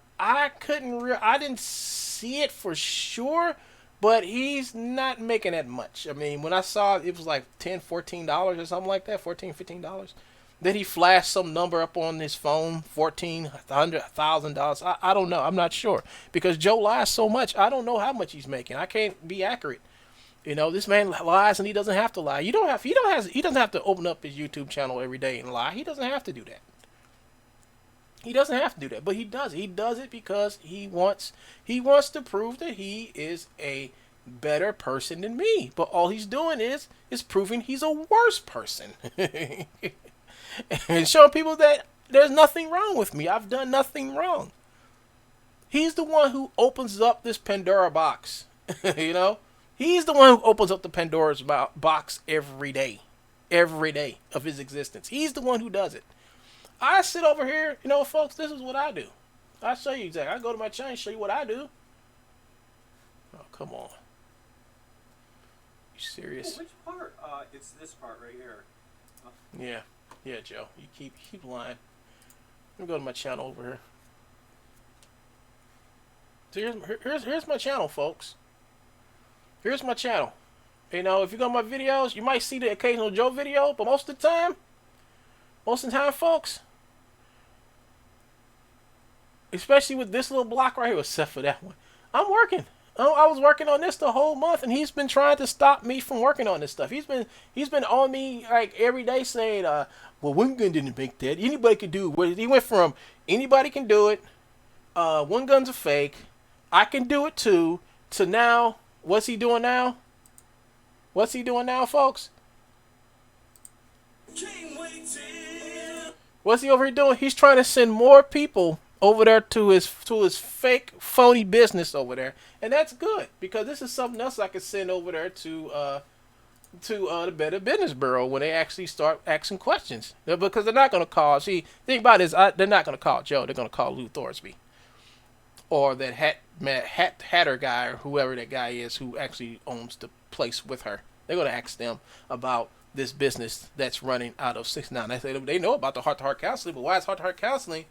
S1: didn't see it for sure, but he's not making that much. I mean, when I saw it, it was like $10, $14 or something like that, $14, $15. Then he flashed some number up on his phone, $1,400, I don't know. I'm not sure, because Joe lies so much. I don't know how much he's making. I can't be accurate. You know, this man lies and he doesn't have to lie. He doesn't have to open up his YouTube channel every day and lie. He doesn't have to do that. He doesn't have to do that, but he does. He does it because he wants to prove that he is a better person than me. But all he's doing is proving he's a worse person. And showing people that there's nothing wrong with me. I've done nothing wrong. He's the one who opens up this Pandora box. You know? He's the one who opens up the Pandora's box every day of his existence. He's the one who does it. I sit over here, you know, folks, this is what I do. I'll show you exactly. I go to my channel and show you what I do. Oh, come on. You serious?
S2: Which part? It's this part right here.
S1: Yeah. Yeah, Joe. You keep lying. Let me go to my channel over here. So here's my channel, folks. Here's my channel. You know, if you go to my videos, you might see the occasional Joe video, but most of the time, folks, especially with this little block right here, except for that one. I'm working. I was working on this the whole month, and he's been trying to stop me from working on this stuff. He's been on me like every day saying, "Well, one gun didn't make that. Anybody can do it." He went from anybody can do it, one gun's a fake, I can do it too, to now. What's he doing now? What's he doing now, folks? What's he over here doing? He's trying to send more people over there to his fake phony business over there, and that's good because this is something else I can send over there to the Better Business Bureau when they actually start asking questions, because they're not going to call. See, think about this: they're not going to call Joe. They're going to call Lou Thorsby or that Hatter guy or whoever that guy is who actually owns the place with her. They're going to ask them about this business that's running out of 69. They know about the heart-to-heart counseling, but why is heart-to-heart counseling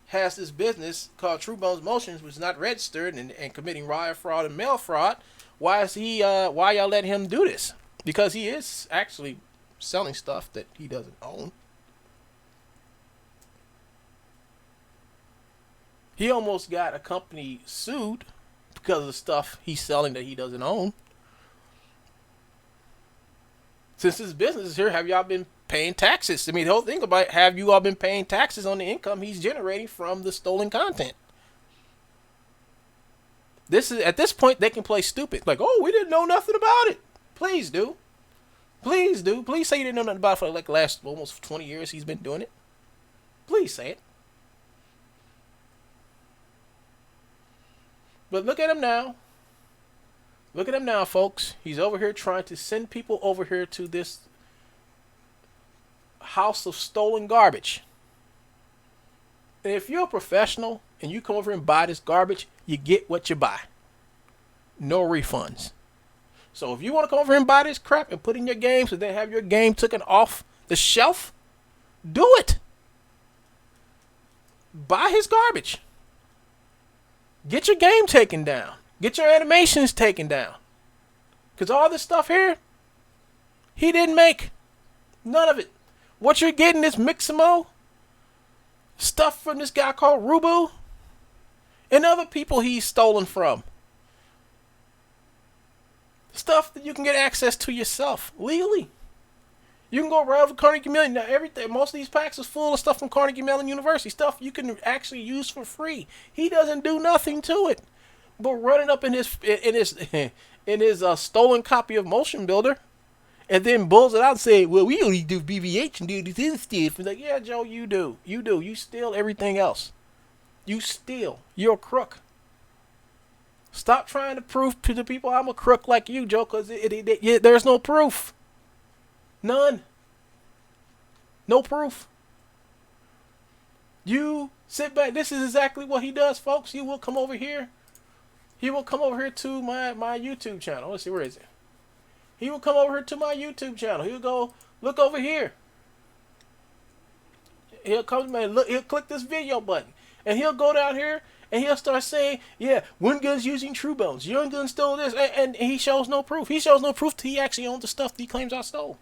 S1: has this business called True Bones Motions, which is not registered and committing wire fraud and mail fraud? Why is he? Why y'all let him do this? Because he is actually selling stuff that he doesn't own. He almost got a company sued because of the stuff he's selling that he doesn't own. Since his business is here, have y'all been paying taxes? I mean, the whole thing about it, have you all been paying taxes on the income he's generating from the stolen content? This is, at this point, they can play stupid. Like, oh, we didn't know nothing about it. Please do. Please do. Please say you didn't know nothing about it for like the last almost 20 years he's been doing it. Please say it. But look at him now. Look at him now, folks. He's over here trying to send people over here to this house of stolen garbage. And if you're a professional and you come over and buy this garbage, you get what you buy. No refunds. So if you want to come over and buy this crap and put in your games and then have your game taken off the shelf, do it. Buy his garbage. Get your game taken down. Get your animations taken down. Because all this stuff here, he didn't make. None of it. What you're getting is Mixamo, stuff from this guy called Rubu, and other people he's stolen from. Stuff that you can get access to yourself legally. You can go right over Carnegie Mellon. Now, everything, most of these packs is full of stuff from Carnegie Mellon University. Stuff you can actually use for free. He doesn't do nothing to it, but run it up in his stolen copy of Motion Builder, and then bulls it out and say, "Well, we only do BVH and do this stuff." It's like, yeah, Joe, you do. You steal everything else. You steal. You're a crook. Stop trying to prove to the people I'm a crook like you, Joe, because there's no proof. None. No proof. You sit back. This is exactly what he does, folks. He will come over here. He will come over here to my YouTube channel. Let's see, where is it? He will come over here to my YouTube channel. He'll go, look over here. He'll come, man, look, he'll click this video button. And he'll go down here and he'll start saying, yeah, one gun's using True Bones. Your gun stole this. And he shows no proof. He shows no proof that he actually owns the stuff that he claims I stole.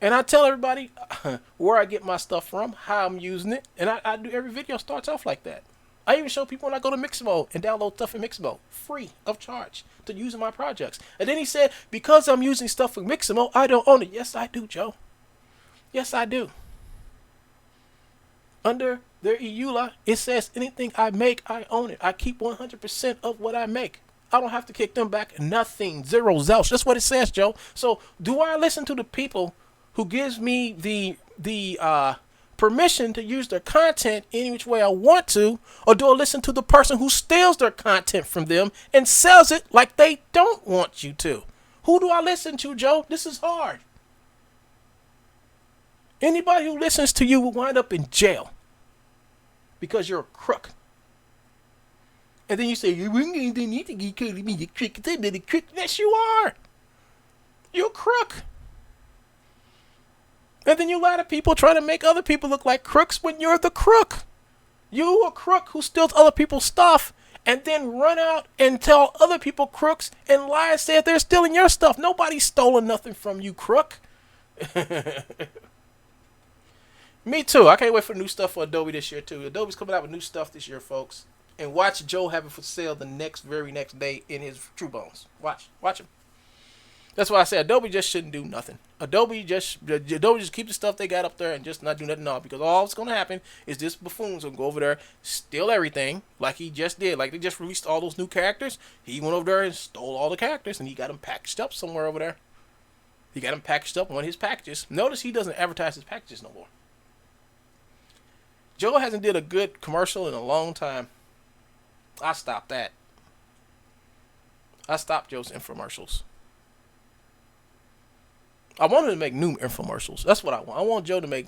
S1: And I tell everybody where I get my stuff from, how I'm using it. And I do, every video starts off like that. I even show people when I go to Mixamo and download stuff in Mixamo, free of charge, to use in my projects. And then he said, because I'm using stuff from Mixamo, I don't own it. Yes, I do, Joe. Yes, I do. Under their EULA, it says anything I make, I own it. I keep 100% of what I make. I don't have to kick them back. Nothing. Zero zelch. That's what it says, Joe. So do I listen to the people who gives me the permission to use their content any which way I want to, or do I listen to the person who steals their content from them and sells it like they don't want you to? Who do I listen to, Joe? This is hard. Anybody who listens to you will wind up in jail because you're a crook. And then you say, you need to get called me a crook. Yes, you are. You're a crook. And then you lie to people trying to make other people look like crooks when you're the crook. You a crook who steals other people's stuff and then run out and tell other people crooks and lie and say they're stealing your stuff. Nobody's stolen nothing from you, crook. Me too. I can't wait for new stuff for Adobe this year too. Adobe's coming out with new stuff this year, folks. And watch Joe have it for sale the very next day in his True Bones. Watch him. That's why I say Adobe just shouldn't do nothing. Adobe just keep the stuff they got up there and just not do nothing all, because all that's gonna happen is this buffoon's gonna go over there, steal everything like he just did. Like they just released all those new characters. He went over there and stole all the characters and he got them packaged up somewhere over there. He got them packaged up on one of his packages. Notice he doesn't advertise his packages no more. Joe hasn't did a good commercial in a long time. I stopped that. I stopped Joe's infomercials. I want him to make new infomercials. That's what I want. I want Joe to make.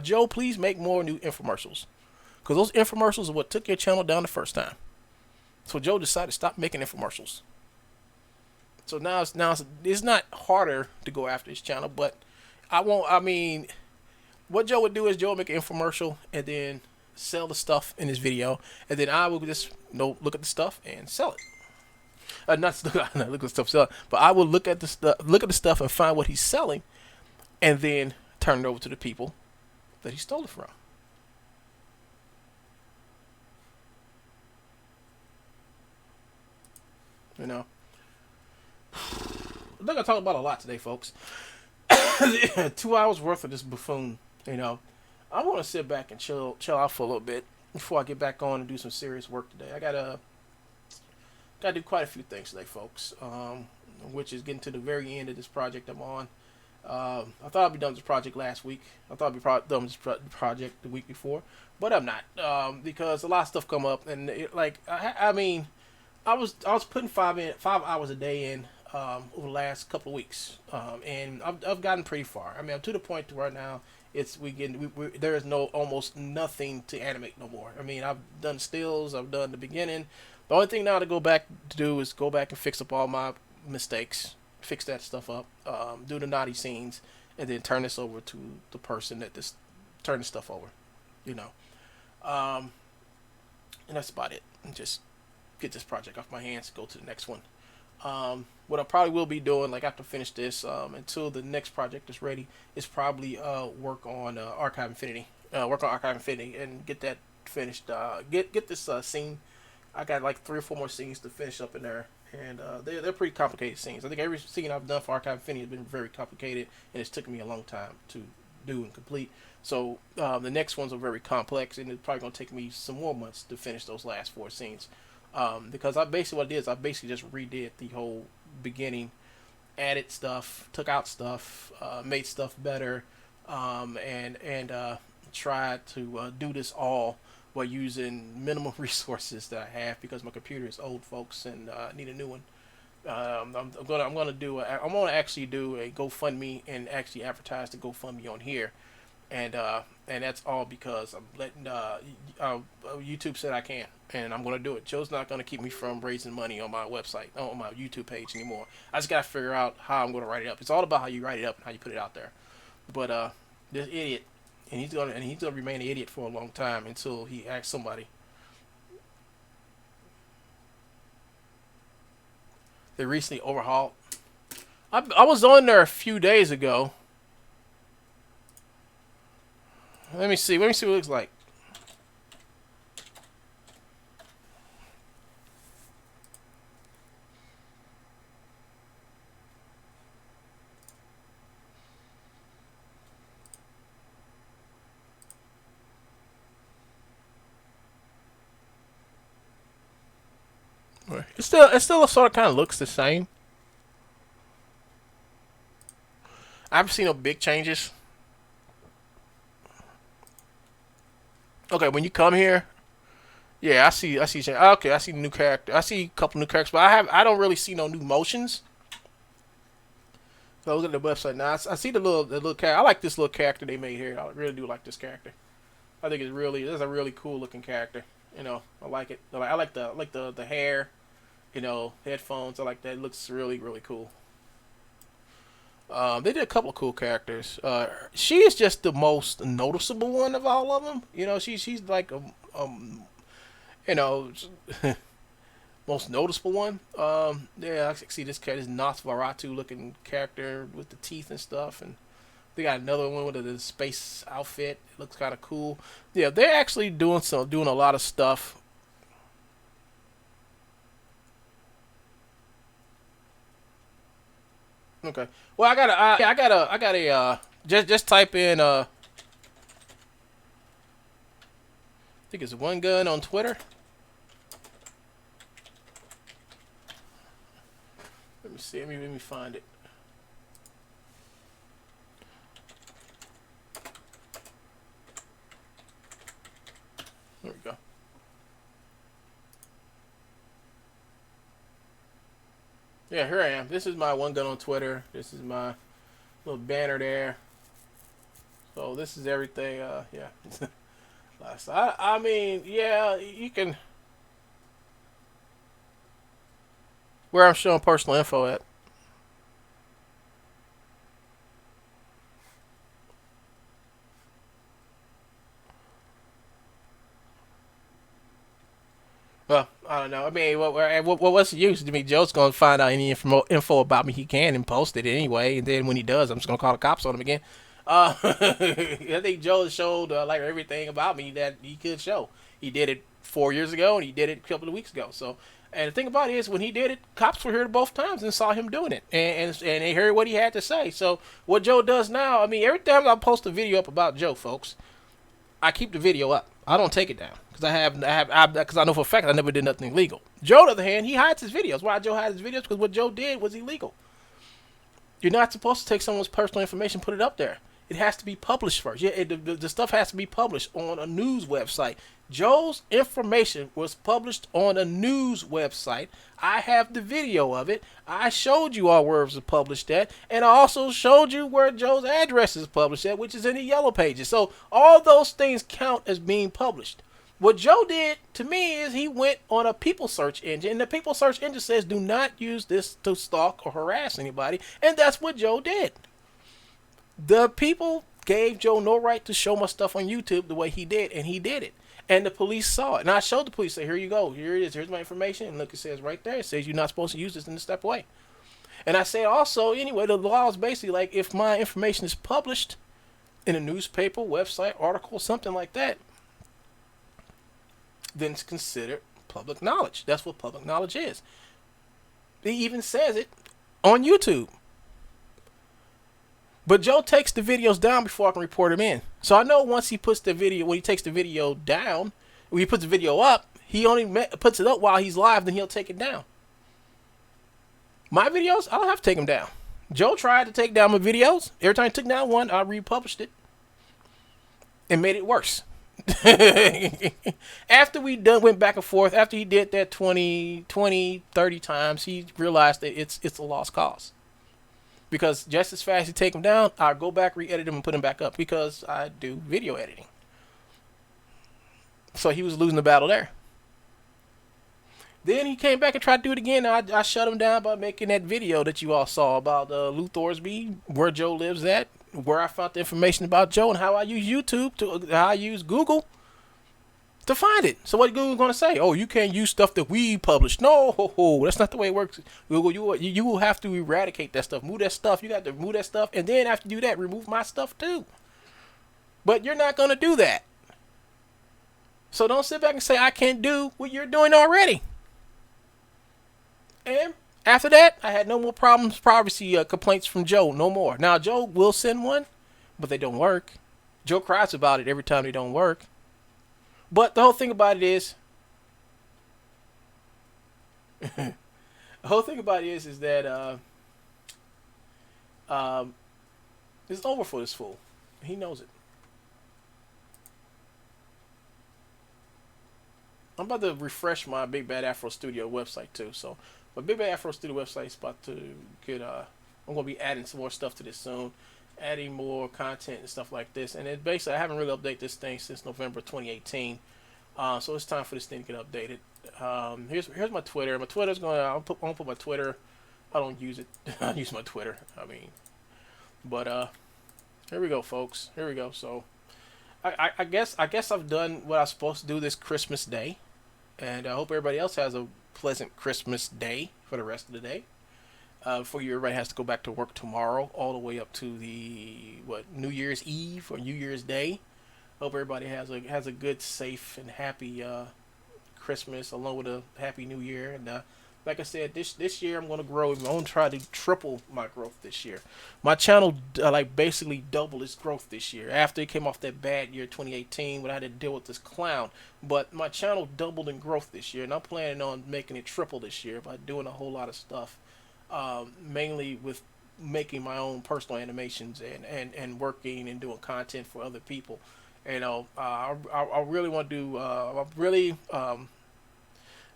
S1: Joe, please make more new infomercials, because those infomercials are what took your channel down the first time. So Joe decided to stop making infomercials. So now it's not harder to go after his channel, but I mean, what Joe would do is Joe would make an infomercial and then sell the stuff in his video, and then I will just look at the stuff and sell it. Not look at the stuff selling, but I will look at the stuff and find what he's selling, and then turn it over to the people that he stole it from. You know, I'm not gonna talk about a lot today, folks. 2 hours worth of this buffoon. You know, I want to sit back and chill out for a little bit before I get back on and do some serious work today. I gotta do quite a few things today, folks, which is getting to the very end of this project I'm on. I thought I'd be done with this project last week. I thought I'd be done with this project the week before, but I'm not, because a lot of stuff come up, and I mean, I was putting 5 hours a day in over the last couple of weeks, and I've gotten pretty far. I mean, I'm to the point to where now there is almost nothing to animate no more. I mean, I've done stills, I've done the beginning. The only thing now to go back to do is go back and fix up all my mistakes, fix that stuff up, do the naughty scenes, and then turn this over to the person that turn the stuff over, you know. And that's about it. And just get this project off my hands, go to the next one. What I probably will be doing, like after I finish this, until the next project is ready, is probably work on Archive Infinity. And get that finished. Get this scene. I got like 3 or 4 more scenes to finish up in there, and they're pretty complicated scenes. I think every scene I've done for Archive Infinity has been very complicated, and it's taken me a long time to do and complete. So the next ones are very complex, and it's probably going to take me some more months to finish those last 4 scenes. Because what I did is I basically just redid the whole beginning, added stuff, took out stuff, made stuff better, and tried to do this all while using minimum resources that I have, because my computer is old, folks, and I need a new one. I'm gonna actually do a GoFundMe and actually advertise the GoFundMe on here, and that's all because I'm letting YouTube said I can, and I'm gonna do it. Joe's not gonna keep me from raising money on my website, on my YouTube page anymore. I just gotta figure out how I'm gonna write it up. It's all about how you write it up and how you put it out there. But this idiot, and he's gonna remain an idiot for a long time until he asks somebody. They recently overhauled. I was on there a few days ago. Let me see what it looks like. It still sort of kind of looks the same. I haven't seen no big changes. Okay, when you come here, yeah, I see. Okay, I see new character. I see a couple new characters, but I don't really see no new motions. So I look at the website now. I see the little character. I like this little character they made here. I really do like this character. I think it's a really cool looking character. You know, I like it. I like the hair. You know, headphones. I like that. It looks really, really cool. They did a couple of cool characters. She is just the most noticeable one of all of them. You know, she's like you know, most noticeable one. Yeah, I see this Nosferatu looking character with the teeth and stuff, and They got another one with a space outfit. It looks kind of cool. Yeah, they're actually doing a lot of stuff. Okay. Well, I got a just type in I think it's one gun on Twitter. Let me see. Let me find it. There we go. Yeah, here I am. This is my one gun on Twitter. This is my little banner there. So this is everything. Yeah. I mean, yeah, you can. Where I'm showing personal info at. Well, I don't know. I mean, what's the use? I mean, Joe's going to find out any info about me he can and post it anyway. And then when he does, I'm just going to call the cops on him again. I think Joe showed like everything about me that he could show. He did it 4 years ago and he did it a couple of weeks ago. So, and the thing about it is, when he did it, cops were here both times and saw him doing it, and they heard what he had to say. So, what Joe does now, I mean, every time I post a video up about Joe, folks, I keep the video up. I don't take it down because I know for a fact I never did nothing illegal. Joe, on the other hand, he hides his videos. Why Joe hides his videos? Because what Joe did was illegal. You're not supposed to take someone's personal information and put it up there. It has to be published first. Yeah, the stuff has to be published on a news website. Joe's information was published on a news website. I have the video of it. I showed you all where it was published at, and I also showed you where Joe's address is published at, which is in the yellow pages. So all those things count as being published. What Joe did to me is he went on a people search engine, and the people search engine says do not use this to stalk or harass anybody, and that's what Joe did. The people gave Joe no right to show my stuff on YouTube the way he did, and he did it. And the police saw it. And I showed the police, say, here you go. Here it is. Here's my information. And look, it says right there. It says you're not supposed to use this in the step away. And I said also, anyway, the law is basically like if my information is published in a newspaper, website, article, something like that, then it's considered public knowledge. That's what public knowledge is. He even says it on YouTube. But Joe takes the videos down before I can report him in. So I know once he puts the video, when he takes the video down, when he puts the video up, he only puts it up while he's live, then he'll take it down. My videos, I don't have to take them down. Joe tried to take down my videos. Every time he took down one, I republished it and made it worse. After we went back and forth, after he did that 20, 30 times, he realized that it's a lost cause. Because just as fast as you take them down, I'll go back, re-edit them, and put them back up because I do video editing. So he was losing the battle there. Then he came back and tried to do it again. I shut him down by making that video that you all saw about Lou Thorsby, where Joe lives at, where I found the information about Joe, and how I use YouTube, how I use Google to find it. So what Google's going to say? Oh, you can't use stuff that we published. No, that's not the way it works. Google, you will have to eradicate that stuff. Move that stuff. You got to move that stuff. And then after you do that, remove my stuff too. But you're not going to do that. So don't sit back and say I can't do what you're doing already. And after that, I had no more problems, privacy complaints from Joe. No more. Now, Joe will send one, but they don't work. Joe cries about it every time they don't work. But the whole thing about it is, that it's over for this fool. He knows it. I'm about to refresh my Big Bad Afro Studio website too. So my Big Bad Afro Studio website is about to get. I'm gonna be adding some more stuff to this soon, adding more content and stuff like this. And it basically, I haven't really updated this thing since November 2018. So it's time for this thing to get updated. Here's my Twitter. My Twitter's going. I'll put my Twitter. I don't use it. I use my Twitter. I mean, but here we go, folks. Here we go. So I guess I've done what I was supposed to do this Christmas Day, and I hope everybody else has a pleasant Christmas day for the rest of the day. before everybody has to go back to work tomorrow, all the way up to the New Year's Eve or New Year's Day. Hope everybody has a good, safe, and happy Christmas, along with a happy New Year. And like I said, this year I'm gonna grow. I'm gonna try to triple my growth this year. My channel like basically doubled its growth this year after it came off that bad year 2018 when I had to deal with this clown. But my channel doubled in growth this year, and I'm planning on making it triple this year by doing a whole lot of stuff, mainly with making my own personal animations and working and doing content for other people. You know, I really want to do. I really,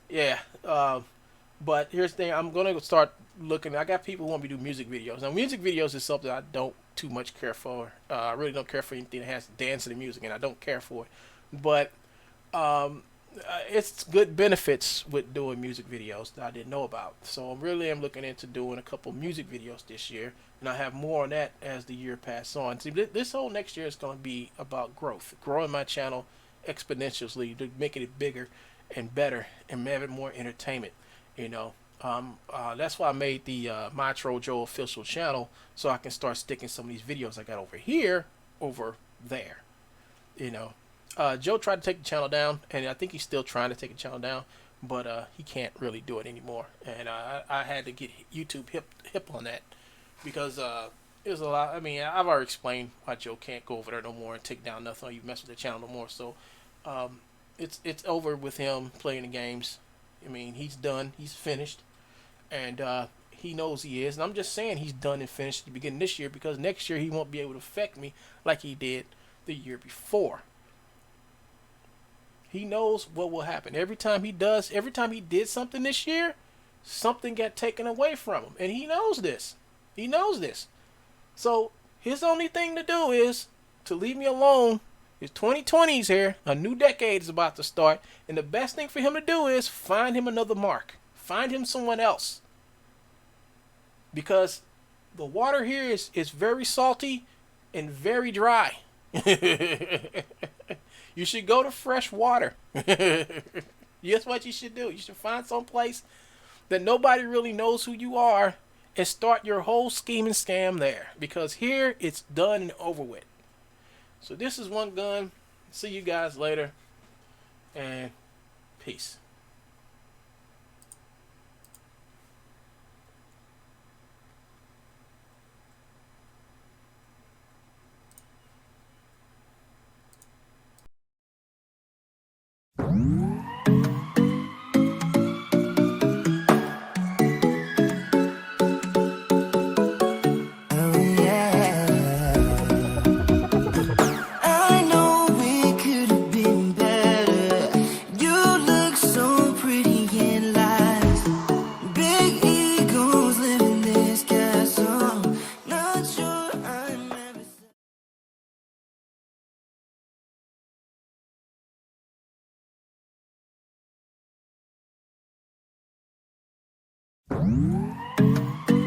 S1: yeah. But here's the thing: I'm gonna start looking. I got people who want me to do music videos. Now, music videos is something I don't too much care for. I really don't care for anything that has dancing and music, and I don't care for it. But it's good benefits with doing music videos that I didn't know about. So I really am looking into doing a couple music videos this year, and I have more on that as the year passes on. See, this whole next year is going to be about growth, growing my channel exponentially, making it bigger and better, and having more entertainment. You know, that's why I made the My Tro Joe official channel, so I can start sticking some of these videos I got over here over there. You know, Joe tried to take the channel down, and I think he's still trying to take the channel down, but he can't really do it anymore. And I had to get YouTube hip on that because there's a lot. I mean, I've already explained why Joe can't go over there no more and take down nothing or you mess with the channel no more. So it's over with him playing the games. I mean, he's done. He's finished, and he knows he is. And I'm just saying he's done and finished at the beginning of this year because next year he won't be able to affect me like he did the year before. He knows what will happen every time he did something this year. Something got taken away from him, and he knows this. He knows this. So his only thing to do is to leave me alone. His 2020's here. A new decade is about to start. And the best thing for him to do is find him another mark. Find him someone else. Because the water here is very salty and very dry. You should go to fresh water. That's what you should do. You should find some place that nobody really knows who you are and start your whole scheme and scam there. Because here it's done and over with. So this is One Gun. See you guys later. And peace.